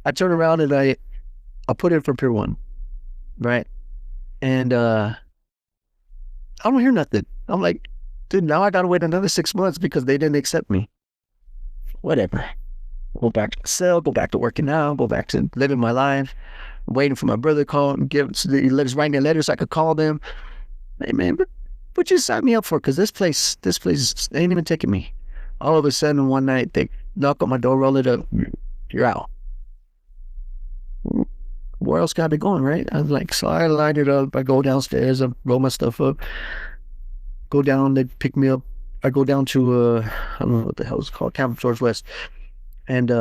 I turned around and I put in for Pier 1. Right. And I don't hear nothing. I'm like, dude, now I got to wait another 6 months because they didn't accept me. Whatever. Go back to the cell, go back to working out, go back to living my life, waiting for my brother to call and writing a letter so I could call them. Hey, man, what you signed me up for? Because this place ain't even taking me. All of a sudden, one night, they knock on my door, roll it up, you're out. Where else got me going, right? I was like, so I lined it up. I go downstairs, I roll my stuff up, go down, they pick me up. I go down to, I don't know what the hell it's called, Camp George West. And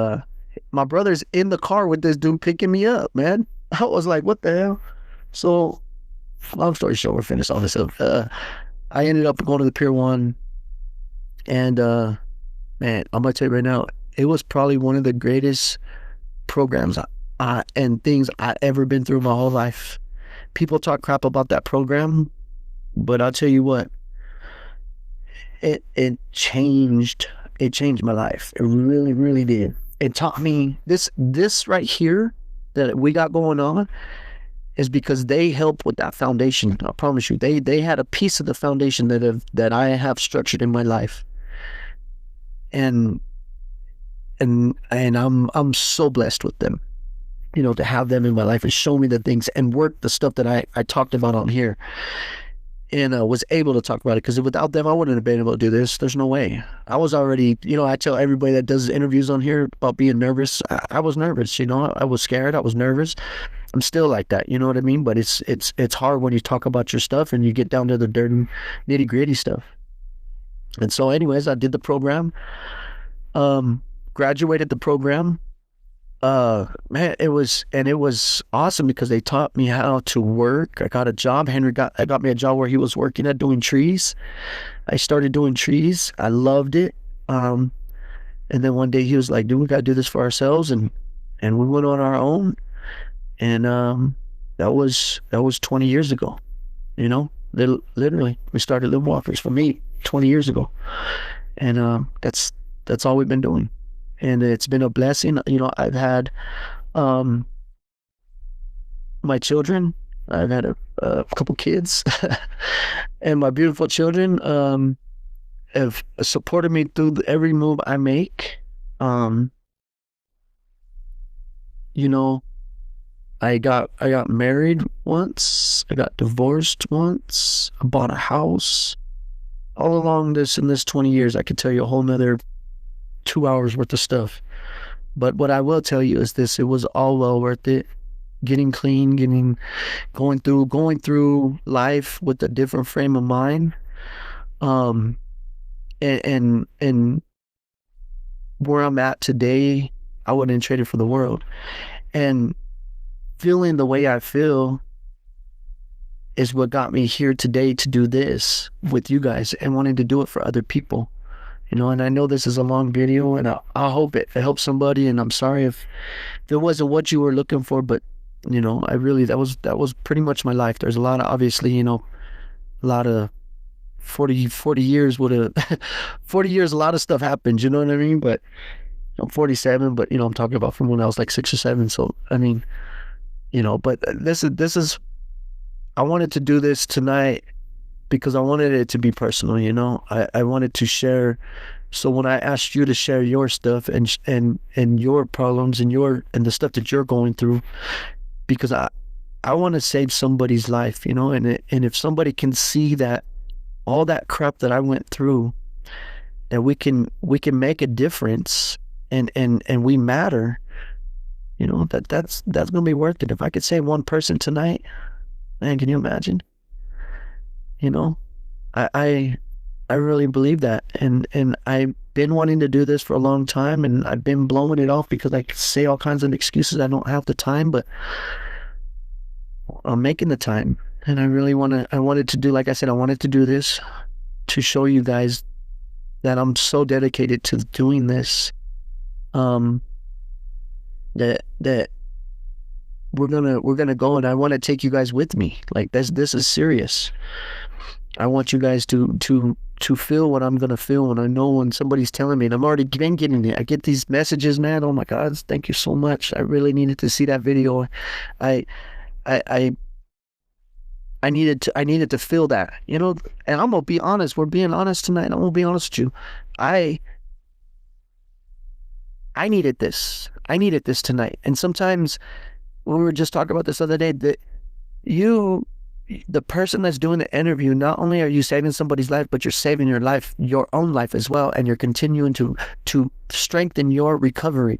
my brother's in the car with this dude picking me up, man. I was like, what the hell? So, long story short, we're finished all this up. I ended up going to the Pier 1. And, man, I'm going to tell you right now, it was probably one of the greatest programs and things I ever been through my whole life. People talk crap about that program, but I'll tell you what, it changed my life. It really, really did. It taught me this right here that we got going on is because they help with that foundation. I promise you, they had a piece of the foundation that I have structured in my life, and I'm so blessed with them, you know, to have them in my life and show me the things and work the stuff that I talked about on here. And was able to talk about it, because without them, I wouldn't have been able to do this. There's no way. I was already, you know, I tell everybody that does interviews on here about being nervous. I was nervous, you know, I was scared. I was nervous. I'm still like that, you know what I mean? But it's hard when you talk about your stuff and you get down to the dirty, nitty gritty stuff. And so anyways, I did the program, graduated the program. Man, it was awesome because they taught me how to work. I got a job. Henry got me a job where he was working at doing trees. I started doing trees. I loved it. And then one day he was like, dude, we got to do this for ourselves. And we went on our own. And, that was 20 years ago, you know, literally we started Live Walkers for me 20 years ago. And, that's all we've been doing. And it's been a blessing. You know, I've had my children. I've had a couple kids. And my beautiful children have supported me through every move I make. You know, I got married once. I got divorced once. I bought a house. All along in this 20 years, I could tell you a whole nother 2 hours worth of stuff. But what I will tell you is this: it was all well worth it. Getting clean, going through life with a different frame of mind, and where I'm at today, I wouldn't trade it for the world. And feeling the way I feel is what got me here today to do this with you guys and wanting to do it for other people. You know, and I know this is a long video, and I hope it helps somebody. And I'm sorry if it wasn't what you were looking for, but you know, that was pretty much my life. There's a lot of, obviously, you know, a lot of 40 years would have 40 years, a lot of stuff happened, you know what I mean? But I'm 47, but you know, I'm talking about from when I was like 6 or 7. So I mean, you know, but this is I wanted to do this tonight because I wanted it to be personal, you know. I wanted to share. So when I asked you to share your stuff and your problems and the stuff that you're going through, because I want to save somebody's life, you know, and if somebody can see that all that crap that I went through, that we can make a difference and we matter, you know, that's gonna be worth it. If I could save one person tonight, man, can you imagine? You know, I really believe that, and I've been wanting to do this for a long time, and I've been blowing it off because I say all kinds of excuses. I don't have the time, but I'm making the time, and I wanted to do, like I said, I wanted to do this to show you guys that I'm so dedicated to doing this. that we're gonna go, and I want to take you guys with me. Like this is serious. I want you guys to feel what I'm gonna feel, and I know when somebody's telling me, and I'm already been getting it. I get these messages, man. Oh my God, thank you so much. I really needed to see that video. I I I I needed to feel that, you know. And I'm gonna be honest. We're being honest tonight. I'm gonna be honest with you. I I needed this. I needed this tonight. And sometimes we were just talking about this other day that you the person that's doing the interview, not only are you saving somebody's life, but you're saving your life, your own life as well, and you're continuing to strengthen your recovery,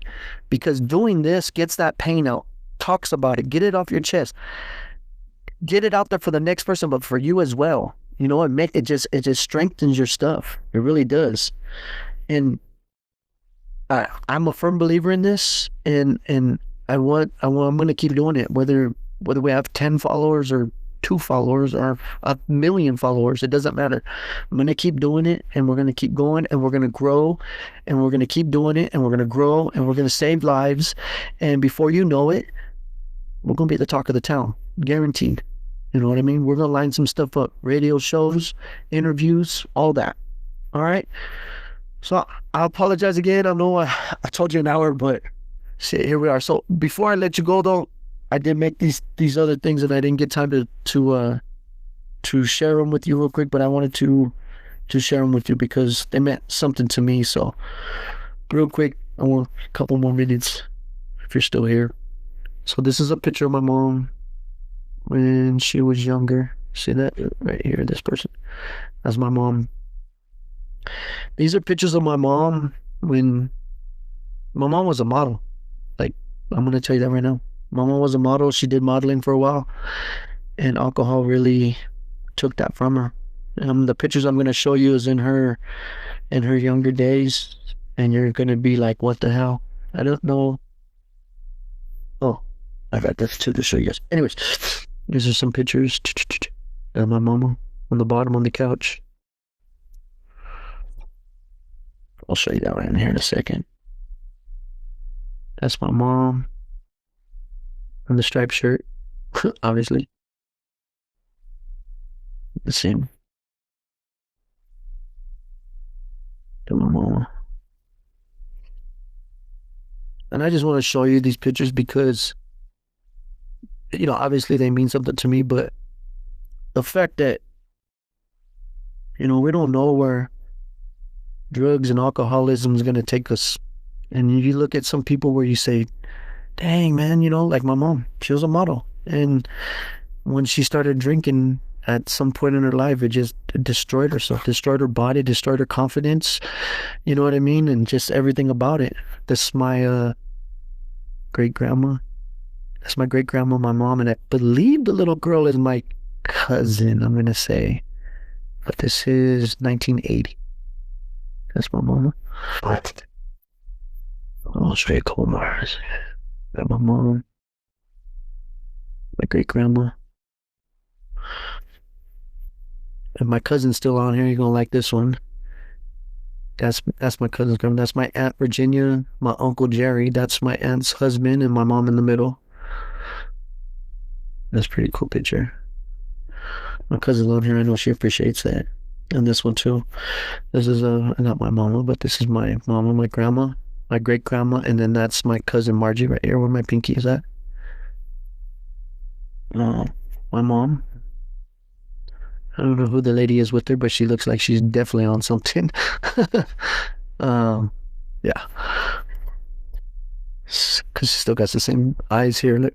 because doing this gets that pain out, talks about it, get it off your chest, get it out there for the next person, but for you as well. You know, it just strengthens your stuff. It really does. And I'm a firm believer in this, and I'm going to keep doing it, whether we have 10 followers or 2 followers or 1 million followers. It doesn't matter. I'm going to keep doing it, and we're going to keep going, and we're going to grow, and we're going to keep doing it, and we're going to grow, and we're going to save lives. And before you know it, we're going to be the talk of the town, guaranteed. You know what I mean? We're going to line some stuff up, radio shows, interviews, all that. All right. So I apologize again. I know I told you an hour, but shit, here we are. So before I let you go, though, I did make these other things, and I didn't get time to share them with you real quick. But I wanted to share them with you because they meant something to me. So real quick, I want a couple more minutes if you're still here. So this is a picture of my mom when she was younger. See that right here? This person. That's my mom. These are pictures of my mom when my mom was a model. Like, I'm gonna tell you that right now. My mom was a model. She did modeling for a while, and alcohol really took that from her. The pictures I'm gonna show you is in her younger days, and you're gonna be like, "What the hell?" I don't know. Oh, I got this too to show you guys. Anyways, these are some pictures of my mama on the bottom on the couch. I'll show you that right in here in a second. That's my mom in the striped shirt, obviously. The same. To my mama. And I just want to show you these pictures because, you know, obviously they mean something to me, but the fact that, you know, we don't know where drugs and alcoholism is going to take us. And you look at some people where you say, dang, man, you know, like my mom, she was a model. And when she started drinking at some point in her life, it just destroyed herself, destroyed her body, destroyed her confidence. You know what I mean? And just everything about it. That's my great grandma. That's my great grandma, my mom. And I believe the little girl is my cousin, I'm going to say. But this is 1980. That's my mama. I'll show you a couple more. Got my mom, my great grandma, and my cousin's still on here. You're gonna like this one. That's my cousin's grandma. That's my aunt Virginia, my uncle Jerry. That's my aunt's husband, and my mom in the middle. That's a pretty cool picture. My cousin's on here. I know she appreciates that. And this one too. This is not my mama, but this is my mama, my grandma, my great grandma, and then that's my cousin Margie right here where my pinky is at. My mom. I don't know who the lady is with her, but she looks like she's definitely on something. Yeah. Because she still got the same eyes here. Look.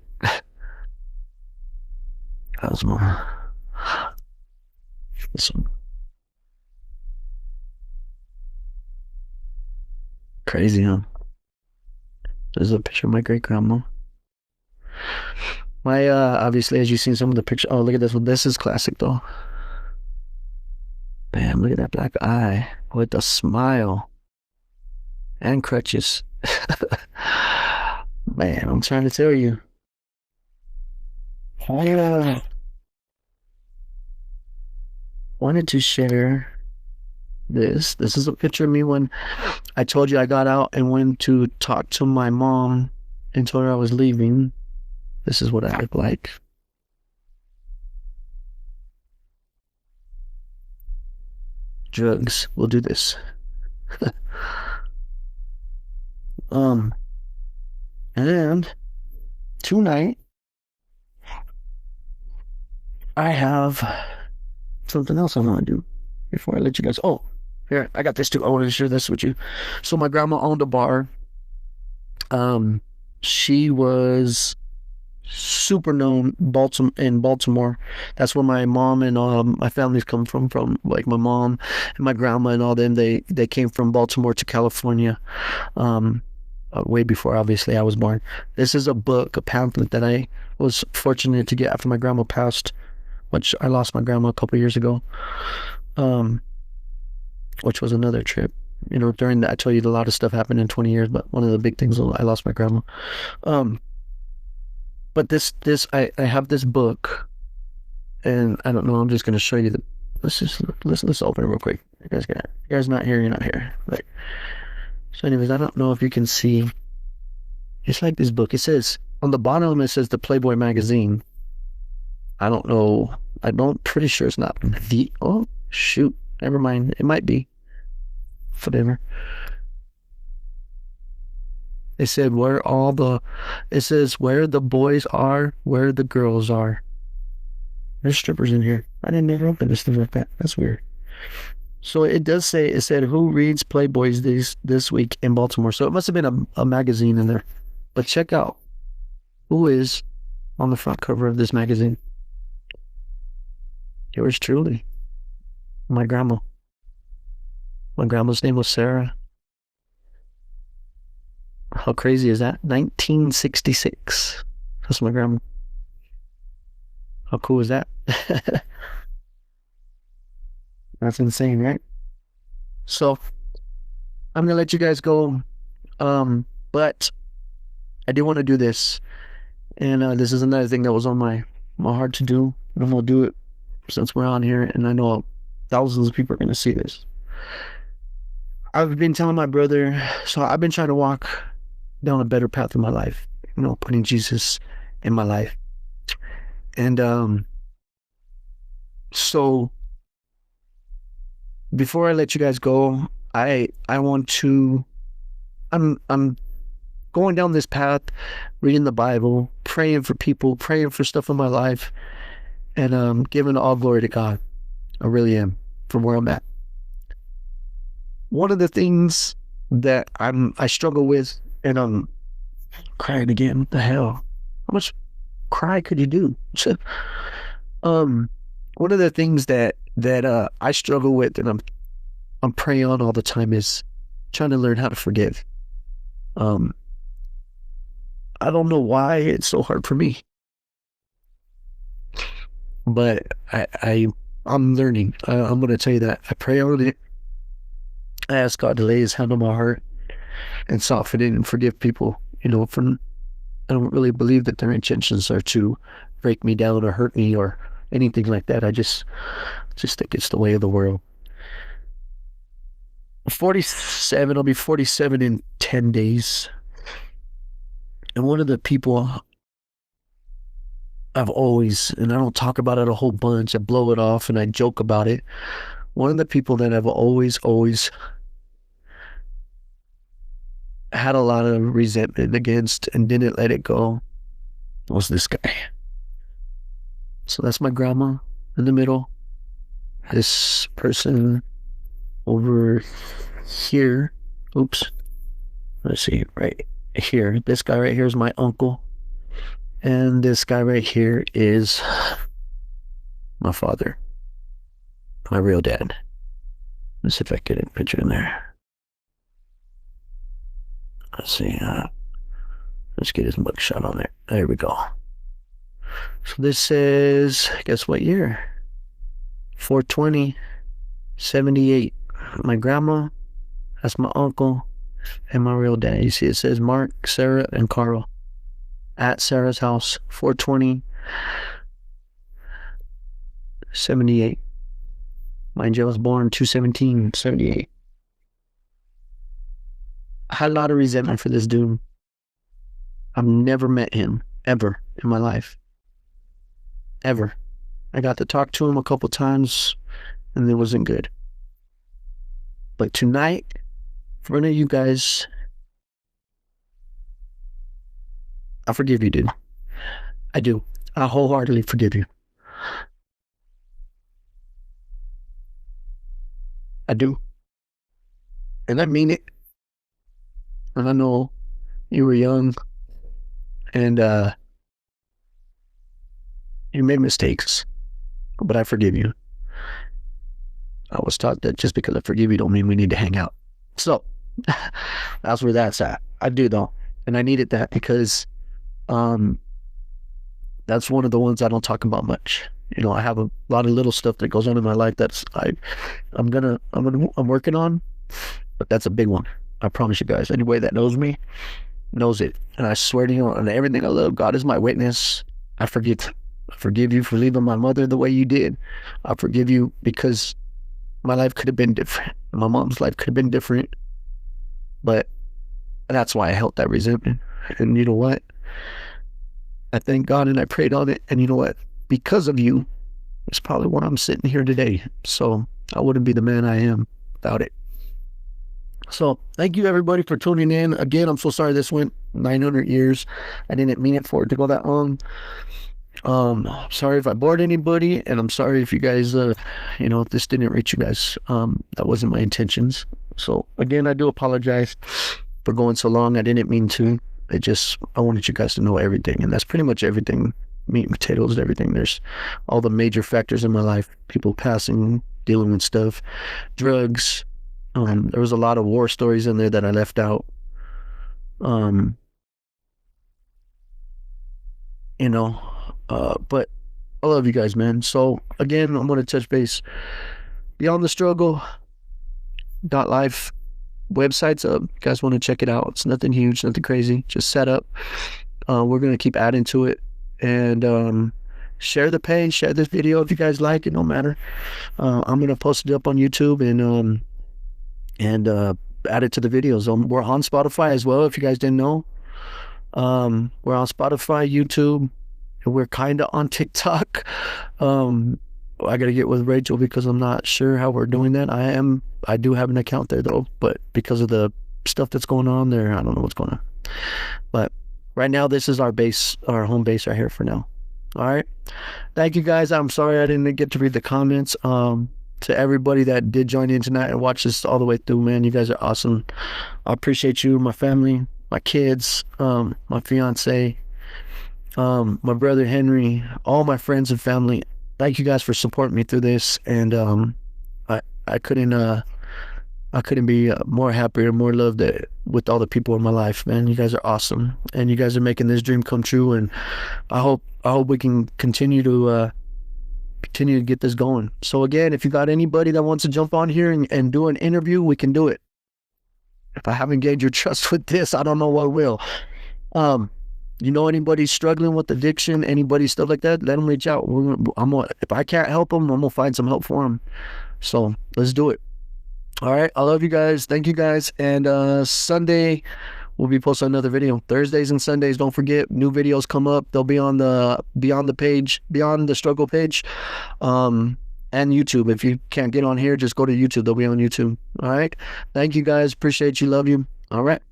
How's mom? This one. Crazy, huh? There's a picture of my great grandma. My obviously, as you've seen some of the pictures. Oh, look at this one. This is classic though. Bam! Look at that black eye with a smile and crutches. Man, I'm trying to tell you. I wanted to share this. This is a picture of me when I told you I got out and went to talk to my mom and told her I was leaving. This is what I look like. Drugs will do this. And tonight I have something else I want to do before I let you guys. Oh, here, I got this too. I want to share this with you. So my grandma owned a bar. She was super known in Baltimore. That's where my mom and my families come from. From like my mom and my grandma and all them. They came from Baltimore to California. Way before obviously I was born. This is a book, a pamphlet that I was fortunate to get after my grandma passed, which I lost my grandma a couple years ago. Which was another trip. You know, during that, I told you a lot of stuff happened in 20 years, but one of the big things was I lost my grandma. But I have this book, and I don't know. I'm just gonna show you the. Let's open it real quick. You guys not here. You're not here. Like, so, anyways, I don't know if you can see. It's like this book. It says on the bottom. It says the Playboy magazine. I don't know. Pretty sure it's not the. Oh shoot. Never mind. It might be. Whatever. It said it says where the boys are, where the girls are. There's strippers in here. I didn't ever open this thing like that. That's weird. So it said who reads Playboys this week in Baltimore. So it must have been a magazine in there. But check out who is on the front cover of this magazine. Yours truly. My grandma. My grandma's name was Sarah. How crazy is that? 1966. That's my grandma. How cool is that? That's insane, right? So I'm gonna let you guys go. But I do want to do this, and this is another thing that was on my heart to do. And I'm gonna do it since we're on here, and I know thousands of people are gonna see this. I've been telling my brother, so I've been trying to walk down a better path in my life, you know, putting Jesus in my life. And so before I let you guys go, I want to I'm going down this path, reading the Bible, praying for people, praying for stuff in my life, and giving all glory to God. I really am, from where I'm at. One of the things that I struggle with, and I'm crying again. What the hell? How much cry could you do? One of the things that I struggle with, and I'm praying on all the time, is trying to learn how to forgive. I don't know why it's so hard for me, but I'm learning. I'm going to tell you that I pray on it. I ask God to lay His hand on my heart and soften it and forgive people. You know, I don't really believe that their intentions are to break me down or hurt me or anything like that. I just think it's the way of the world. 47. I'll be 47 in 10 days. And one of the people I've always, and I don't talk about it a whole bunch, I blow it off and I joke about it. One of the people that I've always had a lot of resentment against and didn't let it go was this guy. So that's my grandma in the middle. This person over here, oops, let's see, right here. This guy right here is my uncle. And this guy right here is my father, my real dad. Let's see if I can get a picture in there. Let's see, let's get his mugshot on there. There we go. So this says, guess what year? 4/20/78. My grandma, that's my uncle, and my real dad. You see it says Mark, Sarah, and Carl at Sarah's house, 4/20/78. Mind you, I was born 2/17/78. I had a lot of resentment for this dude. I've never met him ever in my life. Ever. I got to talk to him a couple times and it wasn't good. But tonight, in front of you guys, I forgive you, dude. I do. I wholeheartedly forgive you. I do. And I mean it. And I know you were young and you made mistakes, but I forgive you. I was taught that just because I forgive you don't mean we need to hang out. So that's where that's at. I do though. And I needed that because that's one of the ones I don't talk about much. You know, I have a lot of little stuff that goes on in my life that's I'm working on, but that's a big one. I promise you guys. Anybody that knows me knows it. And I swear to you on everything I love, God is my witness. I forgive you for leaving my mother the way you did. I forgive you because my life could have been different. My mom's life could have been different. But that's why I held that resentment. And you know what? I thank God and I prayed on it. And you know what? Because of you, it's probably why I'm sitting here today. So I wouldn't be the man I am without it. So thank you everybody for tuning in. Again, I'm so sorry this went 900 years. I didn't mean it for it to go that long. Sorry if I bored anybody, and I'm sorry if you guys, if this didn't reach you guys. That wasn't my intentions. So again, I do apologize for going so long. I didn't mean to. I wanted you guys to know everything, and that's pretty much everything. Meat and potatoes, everything. There's all the major factors in my life: people passing, dealing with stuff, drugs. There was a lot of war stories in there that I left out. But I love you guys, man. So again, I'm gonna touch base. Beyond the Struggle .life website's up. You guys want to check it out? It's nothing huge, nothing crazy. Just set up. We're gonna keep adding to it, and share the page, share this video if you guys like it. No matter. I'm gonna post it up on YouTube and add it to the videos. We're on Spotify as well. If you guys didn't know, we're on Spotify, YouTube. We're kind of on TikTok. I got to get with Rachel because I'm not sure how we're doing that. I do have an account there though, but because of the stuff that's going on there, I don't know what's going on. But right now, this is our home base right here for now. All right. Thank you guys. I'm sorry I didn't get to read the comments. To everybody that did join in tonight and watch this all the way through, man, you guys are awesome. I appreciate you, my family, my kids, my fiance, my brother Henry, all my friends and family. Thank you guys for supporting me through this, and I couldn't be more happier, more loved with all the people in my life, man. You guys are awesome, and you guys are making this dream come true. And I hope we can continue to get this going. So again, if you got anybody that wants to jump on here and do an interview, we can do it. If I haven't gained your trust with this, I don't know what will. Anybody struggling with addiction, anybody stuff like that, let them reach out. If I can't help them, I'm gonna find some help for them. So let's do it. All right, I love you guys. Thank you guys. And Sunday we'll be posting another video. Thursdays and Sundays, don't forget, new videos come up. They'll be on the Beyond the Struggle page, and YouTube. If you can't get on here, just go to YouTube. They'll be on YouTube. All right. Thank you guys. Appreciate you. Love you. All right.